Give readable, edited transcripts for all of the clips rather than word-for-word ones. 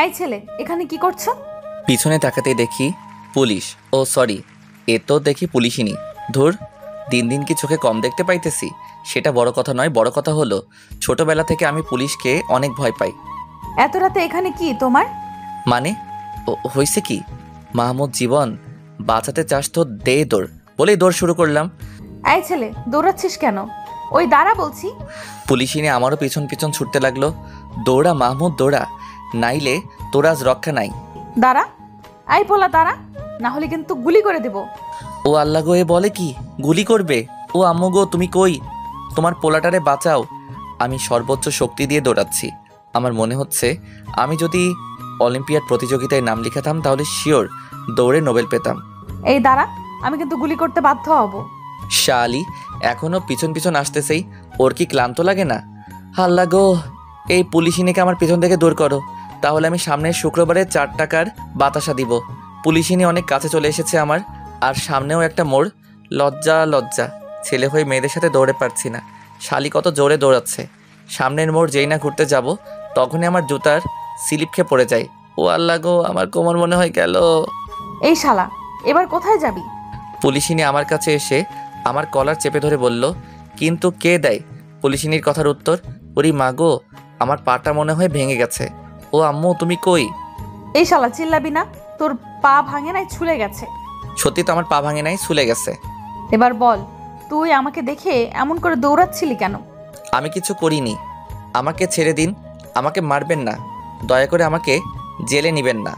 এই ছেলে, এখানে কি করছো? পিছনে তাকাতে দেখি পুলিশ। ও সরি, এ তো দেখি পুলিশই। ধুর, দিন দিন কি চোখে কম দেখতে পাইতেছি? সেটা বড় কথা নয়, বড় কথা হলো ছোটবেলা থেকে আমি পুলিশকে অনেক ভয় পাই। এত রাতে এখানে কি তোমার? মানে হয়েছে কি? মাহমুদ, জীবন বাঁচাতে চাস তো দে দৌড়, বলেই দৌড় শুরু করলাম। এই ছেলে, দৌড়াচ্ছিস কেন? ওই দাঁড়া বলছি। পুলিশই নিয়ে আমারও পিছন পিছন ছুটতে লাগলো। দৌড়া মাহমুদ দৌড়া, নাইলে তোর আজ রক্ষা নাই। দাঁড়া, এই পোলা দাঁড়া, না হলে কিন্তু গুলি করে দেব। ও আল্লাহ গো, এ বলে কি গুলি করবে? ও আম্মু গো, তুমি কই? তোমার পোলাটারে বাঁচাও। আমি সর্বোচ্চ শক্তি দিয়ে দৌড়াচ্ছি। আমার মনে হচ্ছে আমি যদি অলিম্পিয়াড প্রতিযোগিতায় নাম লিখাতাম তাহলে শিওর দৌড়ে নোবেল পেতাম। এই দাঁড়া, আমি কিন্তু গুলি করতে বাধ্য হব। শালি এখনো পিছন পিছন আসতেছেই, ওর কি ক্লান্ত লাগে না? আল্লাহ গো, এই পুলিশিনীকে আমার পিছন থেকে দূর করো, তাহলে আমি সামনের শুক্রবারে 4 টাকার বাতাসা দিব। পুলিশিনী অনেক কাছে চলে এসেছে আমার, আর সামনেও একটা মোড়। লজ্জা লজ্জা, ছেলে হয়ে মেয়েদের সাথে দৌড়ে পারছি না। শালি কত জোরে দৌড়াচ্ছে। সামনের মোড় যেই না ঘুরতে যাব তখনই আমার জুতার স্লিপ খেয়ে পড়ে যায়। ও আল্লাহ গো, আমার কোমর মনে হয় গেল। এই শালা, এবার কোথায় যাবি? পুলিশিনী আমার কাছে এসে আমার কলার চেপে ধরে বলল, কিন্তু কে দেয়? পুলিশিনীর কথার উত্তর, ওরি মাগো, আমার পাটা মনে হয় ভেঙে গেছে। ও আম্মু, তুমি কই? এই শালা, চিল্লাবি না, তোর পা ভাঙে নাই, ছুলে গেছে। সত্যি তো আমার পা ভাঙে নাই, ছুলে গেছে। এবার বল, তুই আমাকে দেখে এমন করে দৌড়াচ্ছিলি কেন? আমি কিছু করিনি, আমাকে ছেড়ে দিন, আমাকে মারবেন না, দয়া করে আমাকে জেলে নেবেন না।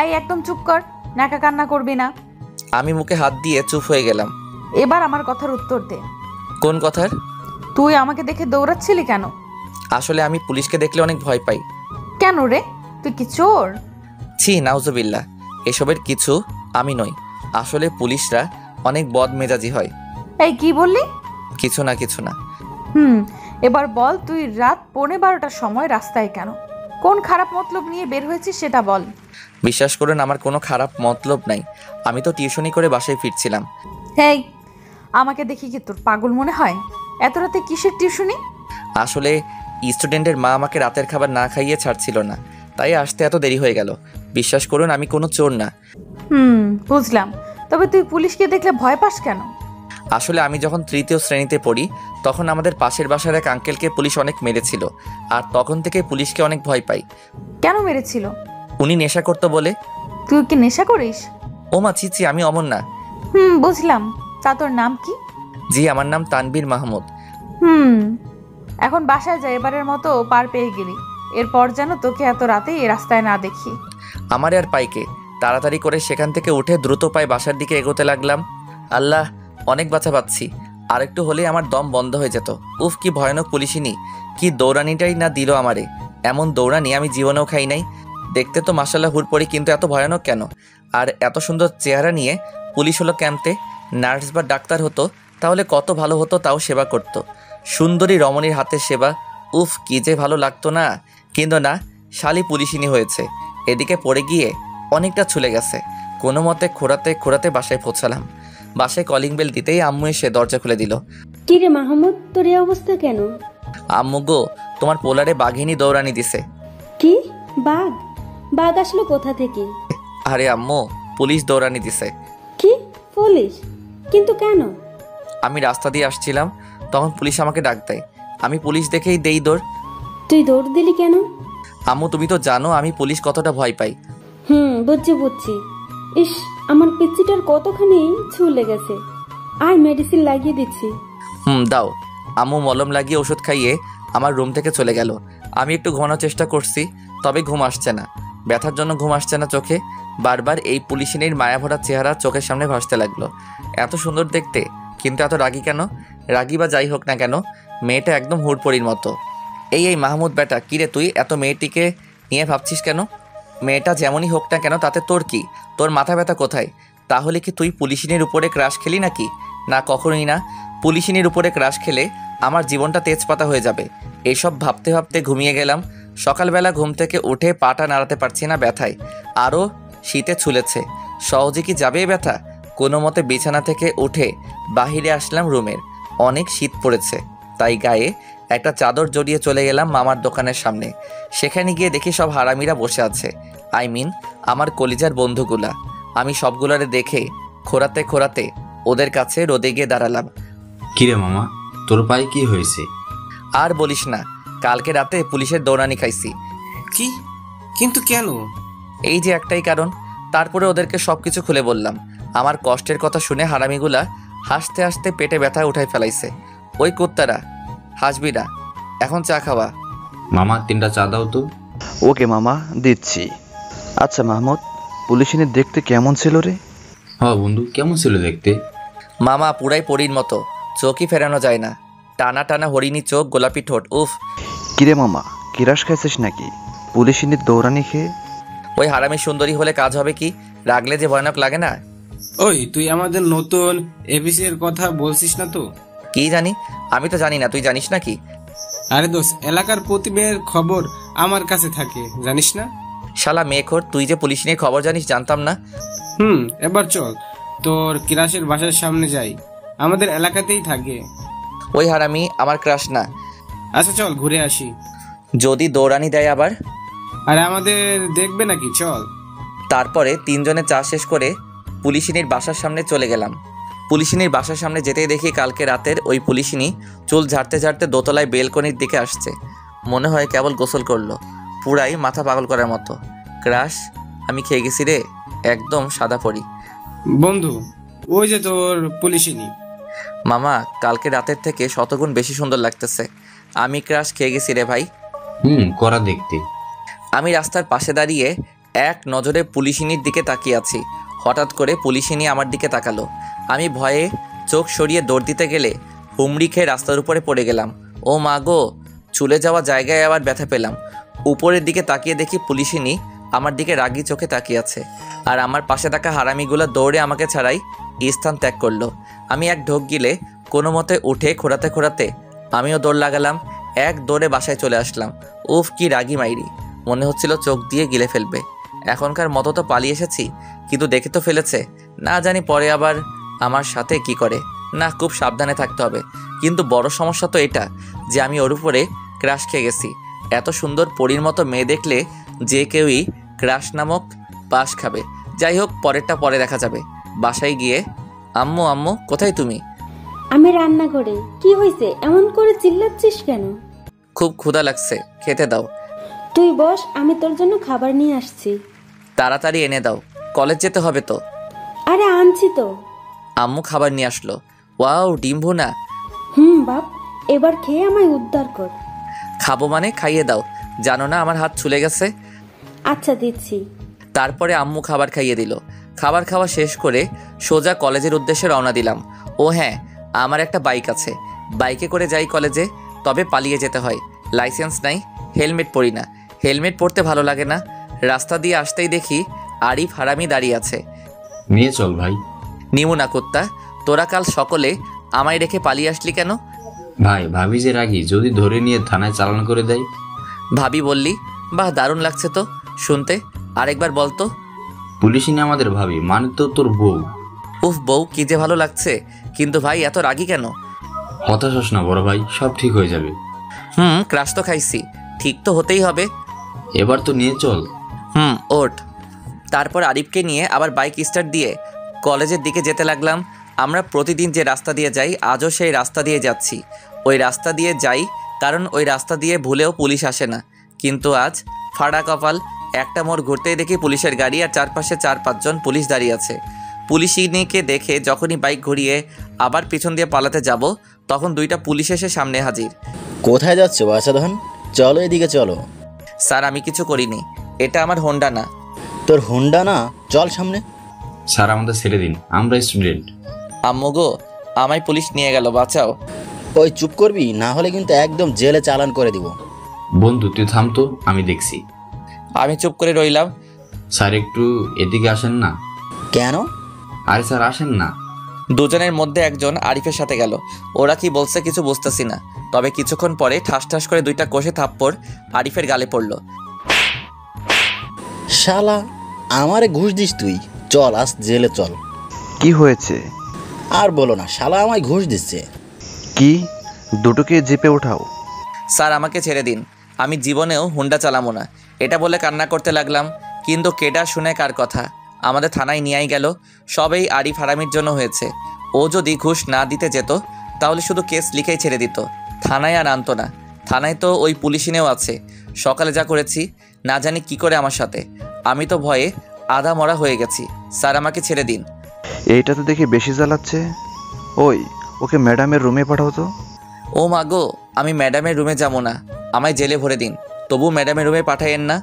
এই একদম চুপ কর, নাকা কান্না করবি না। আমি মুখে হাত দিয়ে চুপ হয়ে গেলাম। এবার আমার কথার উত্তর দে। কোন কথার? তুই আমাকে দেখে দৌড়াচ্ছিলি কেন? আসলে আমি পুলিশকে দেখলে অনেক ভয় পাই। কেন রে, তুই কি চোর? ছি, নাউজুবিল্লাহ, এসবের কিছু আমি নই। আসলে পুলিশরা অনেক বদমেজাজি হয়। এই কি বললি? কিছু না, কিছু না। এবার বল, তুই রাত 11:15টার সময় রাস্তায় কেন? কোন খারাপ মতলব নিয়ে বের হয়েছিস সেটা বল। বিশ্বাস করুন, আমার কোনো খারাপ মতলব নাই। আমি তো টিউশনি করে বাসায় ফিরছিলাম। হেই, আমাকে দেখি কি তোর পাগল মনে হয়? এত রাতে কিসের টিউশনি? আসলে স্টুডেন্টের মা আমাকে রাতের খাবার না খাইয়ে ছাড়ছিল না, তাই আসতে এত দেরি হয়ে গেল। বিশ্বাস করুন, আমি কোনো চোর না। বুঝলাম। তবে তুই পুলিশকে দেখলে ভয় পাস কেন? আসলে আমি যখন 3য় শ্রেণীতে পড়ি তখন আমাদের পাশের বাসার এক আঙ্কেলকে পুলিশ অনেক মেরেছিল, আর তখন থেকে পুলিশকে অনেক ভয় পাই। কেন মেরেছিল? উনি নেশা করতো বলে। তুই কি নেশা করিস? ও মা, চিচি, আমি অমন না। বুঝলাম। তা তোর নাম কি? জি, আমার নাম তানবীর মাহমুদ। এখন বাসায় যা, এবারের মতো পার পেয়ে গেলি। এরপর যেন তোকে এত রাতে এই রাস্তায় না দেখি। আমার আর পাইকে তাড়াতাড়ি করে সেখান থেকে উঠে দ্রুত পায়ে বাসার দিকে এগোতে লাগলাম। আল্লাহ, অনেক বাঁচা পাচ্ছি, আরেকটু হলেই আমার দম বন্ধ হয়ে যেত। উফ, কি ভয়ানক পুলিশিনী, কি দৌড়ানিটাই না দিল আমারে। এমন দৌড়ানি আমি জীবনেও খাই নাই। দেখতে তো মাশাআল্লাহ হুড়পড়ি, কিন্তু এত ভয়ানক কেন? আর এত সুন্দর চেহারা নিয়ে পুলিশ হলো ক্যাম্পে। নার্স বা ডাক্তার হতো তাহলে কত ভালো হতো, তাও সেবা করত। সুন্দরী রমণীর হাতের সেবা, উফ, কি যে ভালো লাগতো না। কিন্তু না, শালি পুলিশিনী হয়েছে। এদিকে পড়ে গিয়ে অনেকটা ছুলে গেছে। কোনো মতে খোঁড়াতে খোঁড়াতে বাসায় পৌঁছালাম। বাসায় কলিং বেল দিতেই আম্মু এসে দরজা খুলে দিল। কি রে মাহমুদ, তোর এই অবস্থা কেন? আম্মু গো, তোমার পোলারে বাঘিনী দৌড়ানি দিছে। কি? বাঘ? বাঘ আসলো কোথা থেকে? আরে আম্মু, পুলিশ দৌড়ানি দিছে। কি? পুলিশ? কিন্তু কেন? আমি রাস্তা দিয়ে আসছিলাম, তখন পুলিশ আমাকে ডাক দেয়। আমি পুলিশ দেখেই দেই দৌড়। তুই দৌড় দিলি কেন? আম্মু, তুমি তো জানো আমি পুলিশ কতটা ভয় পাই। বুঝছি বুঝছি। ইস, আমার পিচ্চিটার কতখানি ছুলে গেছে। আর মেডিসিন লাগিয়ে দিচ্ছি। দাও। আম্মু মলম লাগিয়ে ওষুধ খাইয়ে আমার রুম থেকে চলে গেল। আমি একটু ঘুমানোর চেষ্টা করছি, তবে ঘুম আসছে না। ব্যথার জন্য ঘুম আসছে না চোখে। বারবার এই পুলিশিনীর মায়াভরা চেহারা চোখের সামনে ভাসতে লাগলো। এত সুন্দর দেখতে, কিন্তু এত রাগী কেন? রাগী বা যাই হোক না কেন, মেয়েটা একদম হুড়পড়ির মতো। এই মাহমুদ বেটা, কিরে তুই এত মেয়েটিকে নিয়ে ভাবছিস কেন? মেয়েটা যেমনই হোক না কেন, তাতে তোর কি? তোর মাথা ব্যথা কোথায়? তাহলে কি তুই পুলিশিনীর উপরে ক্রাশ খেলি নাকি? না, কখনোই না। পুলিশিনীর উপরে ক্রাশ খেলে আমার জীবনটা তেজপাতা হয়ে যাবে। এসব ভাবতে ভাবতে ঘুমিয়ে গেলাম। সকালবেলা ঘুম থেকে উঠে পাটা নাড়াতে পারছি না ব্যথায়, আরও শীতে ছুলেছে। সহজে কি যাবে ব্যথা? কোনো মতে বিছানা থেকে উঠে বাহিরে আসলাম রুমের। অনেক শীত পড়েছে, তাই গায়ে একটা চাদর জড়িয়ে চলে গেলাম মামার দোকানের সামনে। সেখানে গিয়ে দেখি সব হারামিরা বসে আছে। আই মিন আমার কলিজার বন্ধুগুলা। আমি সবগুলারে দেখে খোরাতে খোরাতে ওদের কাছে রোদে গিয়ে দাঁড়ালাম। কিরে মামা, তোর পায়ে কি হয়েছে? আর বলিস না, কালকে রাতে পুলিশের দৌড়ানি খাইছি। কি? কিন্তু কেন? এই যে একটাই কারণ। তারপরে ওদেরকে সবকিছু খুলে বললাম। আমার কষ্টের কথা শুনে হারামিগুলা হাসতে হাসতে পেটে ব্যথা উঠাই ফেলাইছে। ওই কুত্তারা, হাসবি না, এখন চা খাওয়া। মামা 3টা চা দাও তো। ওকে মামা, দিচ্ছি। আচ্ছা মাহমুদ, পুলিশিনী দেখতে কেমন ছিল রে? হ্যাঁ বন্ধু, কেমন ছিল দেখতে? মামা পুরাই পরীর মতো, চোখই ফেরানো যায় না। টানা টানা হরিণী চোখ, গোলাপি ঠোঁট, উফ। কিরে মামা, কিরাস খাইছিস নাকি পুলিশিনীর দৌড়ানি খেয়ে? ওই হারামি সুন্দরী হলে কাজ হবে কি? রাগলে যে ভয়ানক লাগে না। ওই তুই আমাদের নতুন এবিসি এর কথা বলছিস না তো? কি জানি, আমি তো জানি না, তুই জানিস নাকি? আরে দোস্ত, এলাকার প্রতিবের খবর আমার কাছে থাকে, জানিস না? শালা মেয়েখোর, তুই যে পুলিশ নিয়ে খবর জানিস জানতাম না। এবার চল, তোর কিরাসের বাসার সামনে যাই, আমাদের এলাকাতেই থাকে। ওই হারামি আমার ক্রাশ না। আচ্ছা চল ঘুরে আসি। যদি দৌড়ানি দেয় আবার? আরে আমাদের দেখবে নাকি, চল। তারপরে 3 জনে চা শেষ করে পুলিশিনীর বাসার সামনে চলে গেলাম। পুলিশিনীর বাসার সামনে যেতেই দেখি কালকে রাতের ওই পুলিশিনী চুল ঝাড়তে ঝাড়তে দোতলায় বেলকনির দিকে আসছে। মনে হয় কেবল গোসল করলো, পুরাই মাথা পাগল করার মতো। ক্রাশ, আমি খেয়ে গেছি রে, একদম সাদা পরি। বন্ধু, ওই যে তোর পুলিশিনী। মামা, কালকে রাতের থেকে শতগুণ বেশি সুন্দর লাগতেছে। আমি ক্রাশ খেয়ে গেছি রে ভাই। করা দেখতে। আমি রাস্তার পাশে দাঁড়িয়ে এক নজরে পুলিশিনীর দিকে তাকিয়ে আছি। হঠাৎ করে পুলিশিনী আমার দিকে তাকালো। আমি ভয়ে চোখ সরিয়ে দৌড় দিতে গেলে হুমড়ি খেয়ে রাস্তার উপরে পড়ে গেলাম। ও মা গো, চুলে যাওয়া জায়গায় আবার ব্যথা পেলাম। উপরের দিকে তাকিয়ে দেখি পুলিশিনী আমার দিকে রাগি চোখে তাকিয়ে আছে। আর আমার পাশে থাকা হারামিগুলো দৌড়ে আমাকে ছাড়াই স্থান ত্যাগ করলো। আমি এক ঢোক গিলে কোনো মতে উঠে খোঁড়াতে খোঁড়াতে আমিও দৌড় লাগালাম। এক দৌড়ে বাসায় চলে আসলাম। উফ, কি রাগি মাইরি, মনে হচ্ছিল চোখ দিয়ে গিলে ফেলবে। এখনকার মতো তো পালিয়ে এসেছি, কিন্তু দেখে তো ফেলেছে, না জানি পরে আবার আমার সাথে কি করে। না, খুব সাবধানে থাকতে হবে। কিন্তু বড় সমস্যা তো এটা যে আমি ওর উপরে ক্রাশ খেয়ে গেছি। এত সুন্দর পরীর মতো মেয়ে দেখলে যে কেউই ক্রাশ নামক পাশ খাবে। যাই হোক, পরেরটা পরে দেখা যাবে। বাসায় গিয়ে আম্মু, আম্মু কোথায় তুমি? আমি রান্নাঘরে। কি হয়েছে, এমন করে চিল্লাচ্ছিস কেন? খুব ক্ষুধা লাগছে, খেতে দাও। তুই বস, আমি তোর জন্য খাবার নিয়ে আসছি। তাড়াতাড়ি এনে দাও, কলেজ যেতে হবে তো। আরে আনছি তো। আম্মু খাবার নিয়ে আসলো। ওয়াও, ডিম ভুনা। বাপ, এবার খেয়ে আমায় উদ্ধার কর। খাবো মানে খাইয়ে দাও, জানো না আমার হাত ছুলে গেছে। আচ্ছা দিচ্ছি। তারপরে আম্মু খাবার খাইয়ে দিল। খাবার খাওয়া শেষ করে সোজা কলেজের উদ্দেশ্যে রওনা দিলাম। ও হ্যাঁ, আমার একটা বাইক আছে, বাইকে করে যাই কলেজে। তবে পালিয়ে যেতে হয়, লাইসেন্স নাই, হেলমেট পরি না। হেলমেট পরতে ভালো লাগে না। রাস্তা দিয়ে আসতেই দেখি আরিফ হারামি দাঁড়িয়ে আছে। নিয়ে চল ভাই। নিমু না কুত্তা, তোরা কাল সকলে আমায় রেখে পালিয়ে আসলি কেন? ভাই, ভাবি যে রাগি, যদি ধরে নিয়ে থানায় চালান করে দেয়। ভাবি বললি? বাহ, দারুণ লাগছে তো শুনতে। আরেকবার বলতো। পুলিশিনী আমাদের ভাবি, মানে তো তোর বউ। উফ, বউ কি যে ভালো লাগছে। কিন্তু ভাই এত রাগি কেন? হতাশ হোস না বড় ভাই, সব ঠিক হয়ে যাবে। ক্রাশ তো খাইছি, ঠিক তো হতেই হবে। এবার তো নিয়ে চল। ওঠ। তারপর আরিফকে নিয়ে আবার বাইক স্টার্ট দিয়ে কলেজের দিকে যেতে লাগলাম। আমরা প্রতিদিন যে রাস্তা দিয়ে যাই, আজও সেই রাস্তা দিয়ে যাচ্ছি। ওই রাস্তা দিয়ে যাই কারণ ওই রাস্তা দিয়ে ভুলেও পুলিশ আসে না। কিন্তু আজ ফাড়া কপাল, একটা মোড় ঘুরতেই দেখি পুলিশের গাড়ি, আর চারপাশে 4-5 জন পুলিশ দাঁড়িয়ে আছে। পুলিশিনীকে দেখে যখনই বাইক ঘুরিয়ে আবার পিছন দিয়ে পালাতে যাব, তখন 2টা পুলিশ এসে সামনে হাজির। কোথায় যাচ্ছ বাচ্চাধন? চলো এদিকে চলো। স্যার, আমি কিছু করিনি, এটা আমার হোন্ডা না। তোর হোন্ডা না? চল সামনে। স্যার, আমাদের ছেড়ে দিন, আমরা স্টুডেন্ট। আম্মু গো, আমায় পুলিশ নিয়ে গেল, বাঁচাও। ওই চুপ করবি, না হলে কিন্তু একদম জেলে চালান করে দিব। বন্ধু তুই থাম তো, আমি দেখছি। আমি চুপ করে রইলাম। স্যার একটু এদিকে আসেন না। কেন? আরে স্যার আসেন না। 2 জনের মধ্যে একজন আরিফের সাথে গেল। ওরা কি বলছে কিছু বুঝতেছি না, তবে কিছুক্ষণ পরে ঠাস ঠাস করে 2টা কষে থাপ্পড় আরিফের গালে পড়লো। শালা, আমারে ঘুষ দিস তুই? চল আজ জেলে চল। কি হয়েছে? আর বলো না, শালা আমায় ঘুষ দিচ্ছে। কি? দুটোকে জিপে ওঠাও। স্যার, আমাকে ছেড়ে দিন, আমি জীবনেও হুন্ডা চালাবো না, এটা বলে কান্না করতে লাগলাম। কিন্তু কেডা শুনে কার কথা? আমাদের থানায় নিয়েই গেল। সবেই আরিফ হারামির জন্য হয়েছে। ও যদি ঘুষ না দিতে যেত তাহলে শুধু কেস লিখেই ছেড়ে দিত, থানায় আর আনতো না। থানায় তো ওই পুলিশিনেও আছে। সকালে যা করেছি না জানি কি করে আমার সাথে, আমি তো ভয়ে আধা মরা হয়ে গেছি। স্যার আমাকে ছেড়ে দিন। এইটা তো দেখি বেশি জ্বালাচ্ছে। ওই, ওকে ম্যাডামের রুমে পাঠাও তো। ও মা গো, আমি ম্যাডামের রুমে যাবো না, আমায় জেলে ভরে দিন। তবু ম্যাডামের রুমে পাঠাইয়েন না।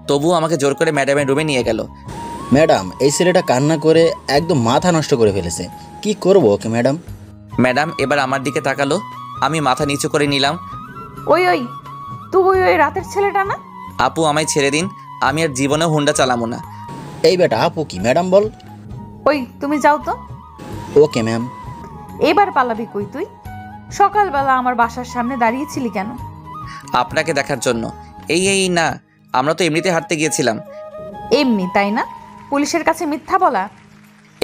তবু আমাকে জোর করে ম্যাডামের রুমে নিয়ে গেল। ম্যাডাম, এই ছেলেটা কান্না করে একদম মাথা নষ্ট করে ফেলেছে। কি করবো ওকে ম্যাডাম? ম্যাডাম এবার আমার দিকে তাকালো। আমি মাথা নিচু করে নিলাম। ওই ওই, তুই ওই রাতের ছেলেটা না? আপু আমায় ছেড়ে দিন, আমি আর জীবনেও হুন্ডা চালাবো না। এই বেটা, আপু কি ম্যাডাম বল। ওই তুমি যাও তো। Okay ma'am. এবার পালাবি কই তুই? সকালবেলা আমার বাসার সামনে দাঁড়িয়েছিলি কেন? আপনাকে দেখার জন্য। এই না, আমরা তো এমনিতে হাঁটতে গিয়েছিলাম। এমনি তাই না? পুলিশের কাছে মিথ্যা বলা।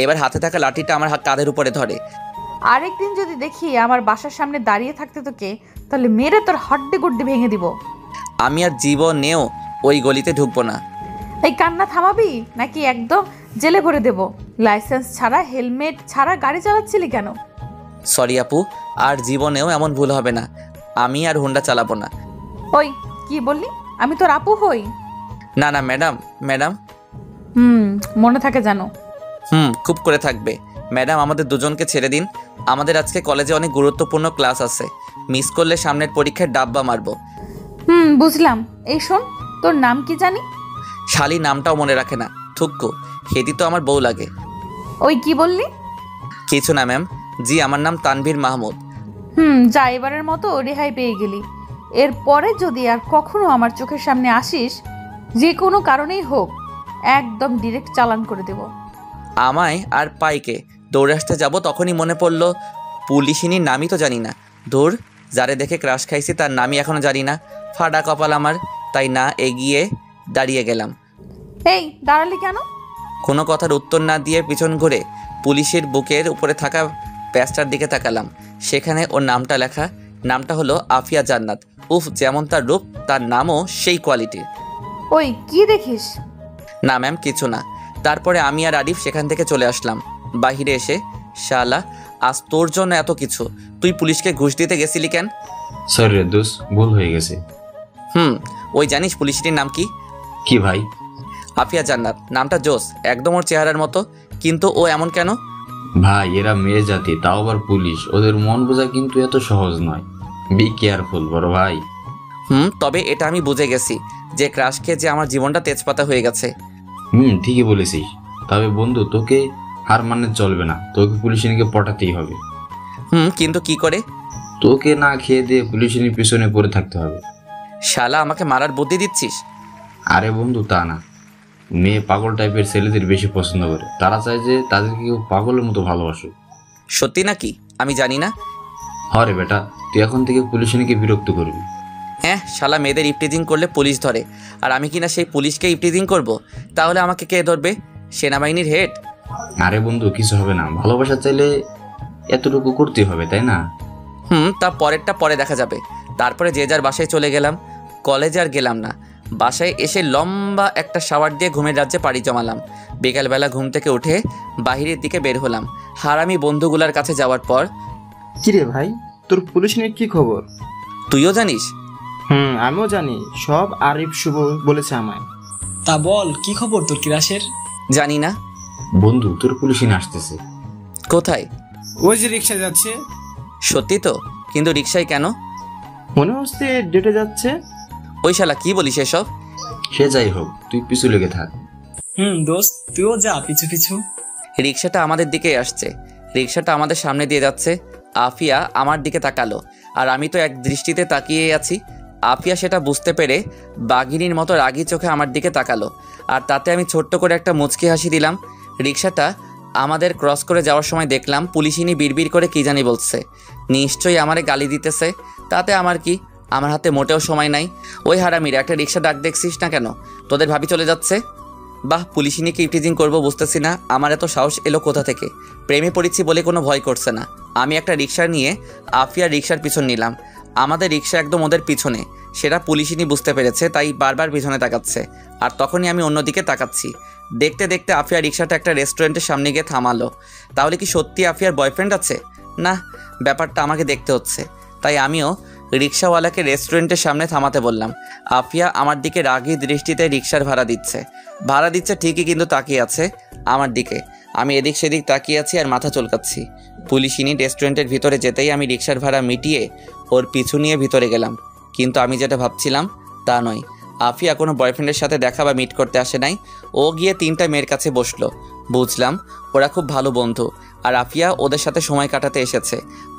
এবার হাতে থাকা লাঠিটা আমার কাঁধের উপরে ধরে। আরেকদিন যদি দেখি আমার বাসার সামনে দাঁড়িয়ে থাকতে তোকে, তাহলে মেরে তোর হাড্ডি গুড্ডি ভেঙে দিব। আমি আর জীবনেও ওই গলিতে ঢুকবো না। এই কান্না থামাবি নাকি একদম জেলে ভরে দেব? লাইসেন্স ছাড়া, হেলমেট ছাড়া গাড়ি চালাচ্ছিলি কেন? সরি আপু, আর জীবনেও এমন ভুল হবে না। আমি আর হুন্ডা চালাবো না। ওই কি বললি? আমি তোর আপু হই? না না ম্যাডাম, ম্যাডাম। মনে থাকে জানো। খুব করে থাকবে। ম্যাডাম আমাদের দুজনকে ছেড়ে দিন। আমাদের আজকে কলেজে অনেক গুরুত্বপূর্ণ ক্লাস আছে। মিস করলে সামনের পরীক্ষায় ডাব্বা মারবো। বুঝলাম। এই শোন, তোর নাম কি জানি? শালি নামটাও মনে রাখে না, থুক্কু। হেদি তো আমার বউ লাগে। ওই কি বললি? কিছু না ম্যাম। জি, আমার নাম তানভীর মাহমুদ। যা, এবারের মতো রেহাই পেয়ে গেলি। এরপরে যদি আর কখনো আমার চোখের সামনে আসিস, যে কোনো কারণেই হোক, একদম ডিরেক্ট চালান করে দেব। আমায় আর পাইকে দৌড়ে আসতে যাব, তখনই মনে পড়ল পুলিশিনীর নামই তো জানি না। দূর, যারে দেখে ক্রাশ খাইছি তার নামই এখনো জানি না। ফাটা কপাল আমার, তাই না এগিয়ে দাঁড়িয়ে গেলাম। এই দাঁড়ালি কেন? কোনো কথার উত্তর না দিয়ে পিছন ঘুরে পুলিশের বুকের উপরে থাকা প্যাচটার দিকে তাকালাম। সেখানে ওর নামটা লেখা। নামটা হলো আফিয়া জান্নাত। উফ, যেমন তার রূপ, তার নামও সেই কোয়ালিটির। ওই কি দেখিস? না ম্যাম, কিছু না। তারপরে আমি আর আরিফ সেখান থেকে চলে আসলাম। বাহিরে এসে, শালা আজ তোর জন্য এত কিছু, তুই পুলিশকে ঘুষ দিতে গেছিলি কেন? সরি রে দোষ, ভুল হয়ে গেছে। ওই জানিস পুলিশটির নাম কি? কি ভাই? আফিয়া জান্নাত। নামটা জোস, একদম ওর চেহারার মতো। কিন্তু ও এমন কেন? ভাই, এরা মেয়ে জাতি, তাও আবার পুলিশ, ওদের মন বোঝা কিন্তু এত সহজ নয়। বি কেয়ারফুল বড় ভাই। তবে এটা আমি বুঝে গেছি যে ক্রাশ খেয়ে যে আমার জীবনটা তেজপাতা হয়ে গেছে। ঠিকই বলেছিস। তবে বন্ধু, তোকে হার মানে চলবে না, তোকে পুলিশিনীকে পটাতেই হবে। কিন্তু কি করে? তোকে না খেয়ে দিয়ে পুলিশিনীর পিছনে পড়ে থাকতে হবে। শালা আমাকে মারার বুদ্ধি দিচ্ছিস? আরে বন্ধু, তা না। মেয়ে পাগল টাইপের ছেলেদের বেশি পছন্দ করে। তারা চায় যে তাদেরকে কেউ পাগলের মতো ভালোবাসুক। সত্যি নাকি? আমি জানি না। হরে বেটা, তুই এখন থেকে পুলিশিনীকে বিরক্ত করবি। হ্যাঁ, শালা মেয়েদের ইপটিজিং করলে পুলিশ ধরে, আর আমি কিনা সেই পুলিশকে ইপটিজিং করব? তাহলে আমাকে কে ধরবে? সেনাবাহিনীর হেড? আরে বন্ধু, কিছু হবে না। ভালোবাসা চাইলে এতটুকু করতেই হবে, তাই না? তা পরেরটা পরে দেখা যাবে। তারপরে যে যার বাসায় চলে গেলাম। কলেজে আর গেলাম না। বাসায় এসে লম্বা একটা শাওয়ার দিয়ে ঘুমের রাজ্যে পাড়ি জমালাম। বিকালবেলা ঘুম থেকে উঠে বাহিরের দিকে বের হলাম। হারামি বন্ধুগুলার কাছে যাওয়ার পর, কিরে ভাই, তোর পুলিশ নিয়ে কি খবর? তুইও জানিস? আমিও জানি। সব আরিফ শুভ বলেছে আমায়। তা বল, কি খবর তোর কিরাসের? জানি না। বন্ধু, তোর পুলিশিনী আসতেছে। কোথায়? ওই যে রিক্সা যাচ্ছে। সত্যি তো? কিন্তু রিক্সায় কেন? মনে হচ্ছে ডেটে যাচ্ছে। ওই শালা কি বলিস এসব? সে যাই হোক, তুই পিছু লেগে থাক। দোস্ত, তুইও যা পিছু পিছু। রিক্সাটা আমাদের দিকে আসছে। রিক্সাটা আমাদের সামনে দিয়ে যাচ্ছে। আফিয়া আমার দিকে তাকালো, আর আমি তো এক দৃষ্টিতে তাকিয়ে আছি। আফিয়া সেটা বুঝতে পেরে বাঘিনীর মতো রাগী চোখে আমার দিকে তাকালো, আর তাতে আমি ছোট্ট করে একটা মুচকি হাসি দিলাম। রিক্সাটা আমাদের ক্রস করে যাওয়ার সময় দেখলাম পুলিশিনী বিড়বিড় করে কি জানি বলছে। নিশ্চয়ই আমারে গালি দিতেছে। তাতে আমার কি? আমার হাতে মোটেও সময় নাই। ওই হারামির একটা রিক্সা ডাক দেখছিস না কেন? তোদের ভাবি চলে যাচ্ছে। বাহ, পুলিশিনীকে ইপটিজিং করবো বুঝতেছি না আমার এত সাহস এলো কোথা থেকে। প্রেমে পড়েছি বলে কোনো ভয় করছে না। আমি একটা রিক্সা নিয়ে আফিয়ার রিক্সার পিছন নিলাম। আমাদের রিক্সা একদম ওদের পিছনে, সেটা পুলিশিনি বুঝতে পেরেছে, তাই বারবার পিছনে তাকাচ্ছে। আর তখনই আমি অন্যদিকে তাকাচ্ছি। দেখতে দেখতে আফিয়া রিক্সাটা একটা রেস্টুরেন্টের সামনে গিয়ে থামালো। তাহলে কি সত্যি আফিয়ার বয়ফ্রেন্ড আছে? না, ব্যাপারটা আমাকে দেখতে হচ্ছে। তাই আমিও রিক্সাওয়ালাকে রেস্টুরেন্টের সামনে থামাতে বললাম। আফিয়া আমার দিকে রাগী দৃষ্টিতে রিক্সার ভাড়া দিচ্ছে ঠিকই, কিন্তু তাকিয়ে আছে আমার দিকে। আমি এদিক সেদিক তাকিয়ে আছি আর মাথা চুলকাচ্ছি। পুলিশিনি রেস্টুরেন্টের ভিতরে যেতেই আমি রিক্সার ভাড়া মিটিয়ে ওর পিছু নিয়ে ভিতরে গেলাম। কিন্তু আমি যেটা ভাবছিলাম তা নয়। আফিয়া কোনো বয়ফ্রেন্ডের সাথে দেখা বা মিট করতে আসে নাই। ও গিয়ে 3টা মেয়ের কাছে বসলো। বুঝলাম ওরা খুব ভালো বন্ধু, আর আফিয়া ওদের সাথে সময় কাটাতে এসেছে।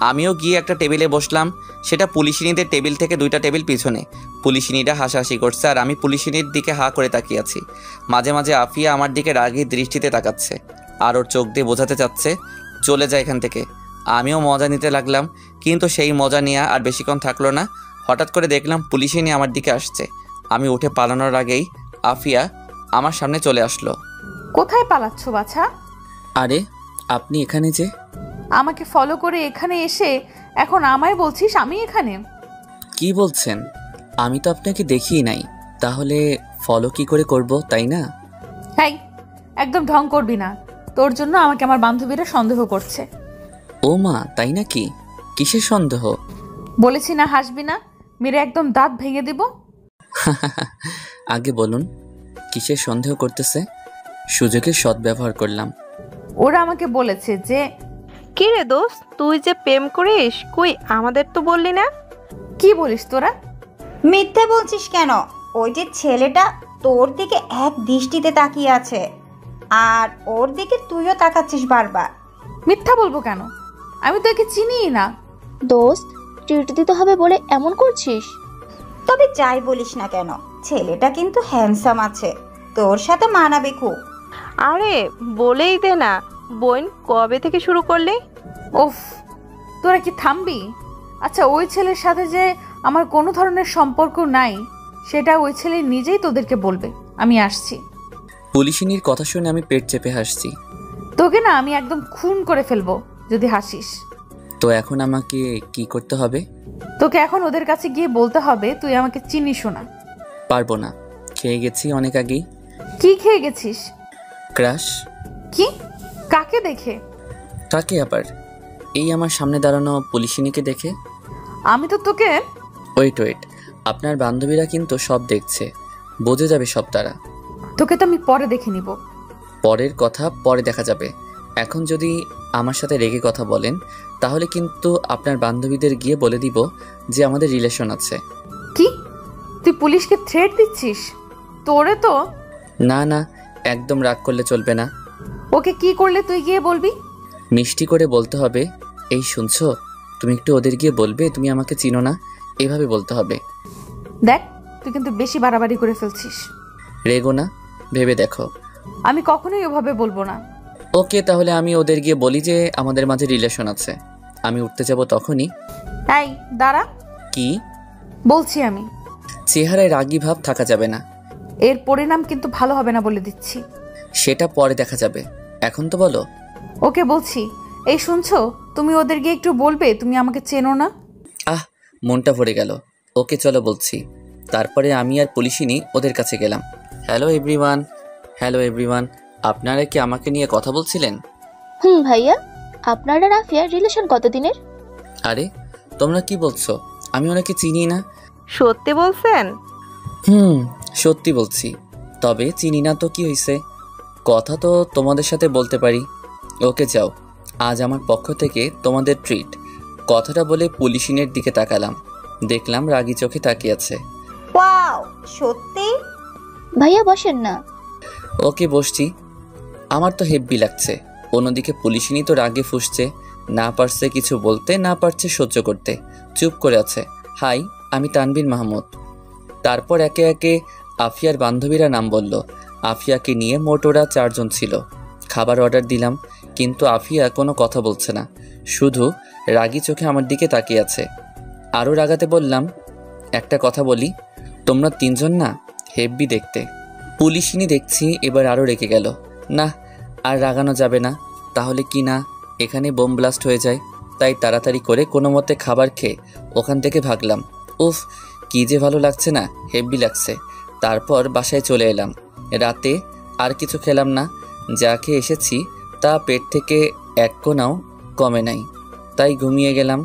আমিও গিয়ে একটা টেবিলে বসলাম। সেটা পুলিশিনীদের টেবিল থেকে 2টা টেবিল পিছনে। পুলিশিনীরা হাসাহাসি করছে আর আমি পুলিশিনীর দিকে হা করে তাকিয়ে আছি। মাঝে মাঝে আফিয়া আমার দিকে রাগী দৃষ্টিতে তাকাচ্ছে আর ওর চোখ দিয়ে বোঝাতে চাচ্ছে চলে যায় এখান থেকে। আমিও মজা নিতে লাগলাম, কিন্তু সেই মজা নিয়ে আর বেশিক্ষণ থাকলো না। হঠাৎ করে দেখলাম পুলিশিনী আমার দিকে আসছে। আমি উঠে পালানোর আগেই আফিয়া আমার সামনে চলে আসলো। কোথায় পালাচ্ছ বাছা? আরে আপনি এখানে যে? আমাকে ফলো করে এখানে এসে এখন আমায় বলছিস আমি এখানে? কি বলছেন? আমি তো আপনাকে দেখিই নাই, তাহলে ফলো কি করে করব, তাই না? হ্যাঁ, একদম ঢং করবি না। তোর জন্য আমাকে আমার বান্ধবীরা সন্দেহ করছে। ও মা, তাই নাকি? কিসের সন্দেহ? বলেছি না হাসবি না, মেরে একদম দাঁত ভেঙে দিব। আগে বলুন কিসের সন্দেহ করতেছে? সুযোগের সদ্ব্যবহার করলাম। ওরা আমাকে বলেছে যে কি রে দোস্ত, তুই যে প্রেম করিস, কই আমাদের তো বললি না? কি বলিস তোরা? মিথ্যে বলছিস কেন? ওই যে ছেলেটা তোর দিকে এক দৃষ্টিতে তাকিয়ে আছে, আর ওর দিকে তুইও তাকাচ্ছিস বারবার। মিথ্যা বলবো কেন? আমি তো একে চিনিই না। দোস্ত, ট্রিট দিতে হবে বলে এমন করছিস? তবে যাই বলিস না কেন, ছেলেটা কিন্তু হ্যান্ডসাম আছে, তোর সাথে মানাবে খুব। আরে বলেই দে না বোন, কবে থেকে শুরু করলি? ওফ, তোরা কি থামবি? আচ্ছা, ওই ছেলের সাথে যে আমার কোনো ধরনের সম্পর্ক নাই সেটা ওই ছেলে নিজেই তোদেরকে বলবে। আমি আসছি। পুলিশিনীর কথা শুনে আমি পেট চেপে হাসছি। তোকে না আমি একদম খুন করে ফেলবো যদি হাসিস। তো এখন আমাকে কি করতে হবে? তোকে এখন ওদের কাছে গিয়ে বলতে হবে তুই আমাকে চিনিস না। পারবো না, খেয়ে গেছি অনেক আগেই। কি খেয়ে গেছিস? ক্রাশ। কি? কাকে দেখে? কাকে আবার? এই আমার সামনে দাঁড়ানো পুলিশিনীকে দেখে। আমি তো তোকে... ওয়েট, আপনার বান্ধবীরা কিন্তু সব দেখছে, বোঝে যাবে সব তারা। তোকে তো আমি পরে দেখে নিব। পরের কথা পরে দেখা যাবে। এখন যদি আমার সাথে রেগে কথা বলেন তাহলে কিন্তু আপনার বান্ধবীদের গিয়ে বলে দিব যে আমাদের রিলেশন আছে। কি? তুই পুলিশকে থ্রেট দিচ্ছিস? তোরে তো... না, একদম রাগ করলে চলবে না। ওকে কি করলে তুই গিয়ে বলবি? মিষ্টি করে বলতে হবে, এই শুনছো, তুমি একটু ওদের গিয়ে বলবে তুমি আমাকে চিনো না, এভাবে বলতে হবে। দেখ, তুই কিন্তু বেশি বাড়াবাড়ি করে ফেলছিস। রেগো না, ভেবে দেখো। আমি কখনোই ওভাবে বলবো না। ওকে, তাহলে আমি ওদের গিয়ে বলি যে আমাদের মাঝে রিলেশন আছে। আমি উঠতে যাব তখনই। এই দাঁড়া। কি বলছি? আমি চেহারায় রাগী ভাব থাকা যাবে না। এর পরিণাম কিন্তু ভালো হবে না বলে দিচ্ছি। সেটা পরে দেখা যাবে, এখন তো বলো। ওকে বলছি, এই শুনছো, তুমি ওদের গিয়ে একটু বলবে তুমি আমাকে চেনো না। মনটা ভরে গেল। ওকে চলো বলছি। তারপরে আমি আর পুলিশিনী ওদের কাছে গেলাম। হ্যালো এভরিওয়ান, আপনারা কি আমাকে নিয়ে কথা বলছিলেন? ভাইয়া, আপনার আর আফিয়ার রিলেশন কতদিনের? আরে তোমরা কি বলছো? আমি ওনাকে চিনি না। সত্যি বলছেন? সত্যি বলছি। তবে চিনি না তো কি হয়েছে, কথা তো তোমাদের সাথে বলতে পারি। ওকে যাও, আজ আমার পক্ষ থেকে তোমাদের ট্রিট। কথাটা বলে পুলিশিনের দিকে তাকালাম, দেখলাম রাগী চোখে তাকিয়ে আছে। ওয়াও, সত্যি? ভাইয়া বসেন না। ওকে বসছি। আমার তো হেব্বি লাগছে। অন্যদিকে পুলিশিনী তো রাগে ফুঁসছে, না পারছে কিছু বলতে, না পারছে সহ্য করতে, চুপ করে আছে। হাই, আমি তানভীর মাহমুদ। তারপর একে একে আফিয়ার বান্ধবীরা নাম বলল। আফিয়াকে নিয়ে মোট ওরা 4 জন ছিল। খাবার অর্ডার দিলাম, কিন্তু আফিয়া কোনো কথা বলছে না, শুধু রাগী চোখে আমার দিকে তাকিয়ে আছে। আরও রাগাতে বললাম, একটা কথা বলি, তোমরা 3 জন না হেব্বি দেখতে। পুলিশিনী দেখছি এবার আরও রেগে গেল। না, আর রাগানো যাবে না, তাহলে কি না এখানে বোম ব্লাস্ট হয়ে যায়। তাই তাড়াতাড়ি করে কোনো মতে খাবার খেয়ে ওখান থেকে ভাগলাম। উফ, কী যে ভালো লাগছে না, হেভি লাগছে। তারপর বাসায় চলে এলাম। রাতে আর কিছু খেলাম না, যা খেয়ে এসেছি তা পেট থেকে এক কোনাও কমে নাই, তাই ঘুমিয়ে গেলাম।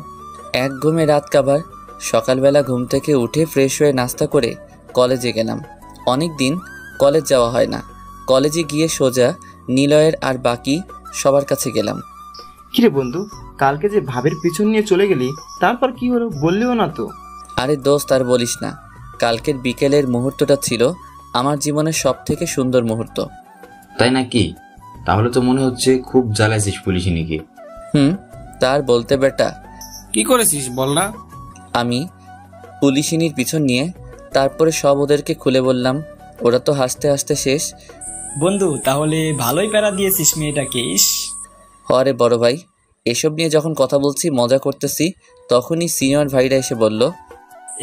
এক ঘুমে রাত কাবার। সকালবেলা ঘুম থেকে উঠে ফ্রেশ হয়ে নাস্তা করে কলেজে গেলাম। অনেক দিন কলেজ যাওয়া হয় না। কলেজে গিয়ে সোজা নিলয়ের আর বাকি সবার কাছে গেলাম। কিরে বন্ধু, কালকে যে ভাবের পিছন নিয়ে চলে গেলি, তারপর কি হলো বললিও না তো? আরে দোস্ত, আর বলিস না, কালকের বিকেলের মুহূর্তটা ছিল আমার জীবনের সব থেকে সুন্দর মুহূর্ত। তাই নাকি? তাহলে তো মনে হচ্ছে খুব জ্বালাইছিস পুলিশিনীকে। তার বলতে বেটা। কি করেছিস বল না? আমি পুলিশিনীর পিছন নিয়ে তারপরে সব ওদেরকে খুলে বললাম। ওরা তো হাসতে হাসতে শেষ। বন্ধু, তাহলে ভালোই প্যারা দিয়েছিস মেয়েটাকে। ইস, আরে বড় ভাই, এসব নিয়ে যখন কথা বলছি, মজা করতেছি, তখনই সিনিয়র ভাইরা এসে বলল,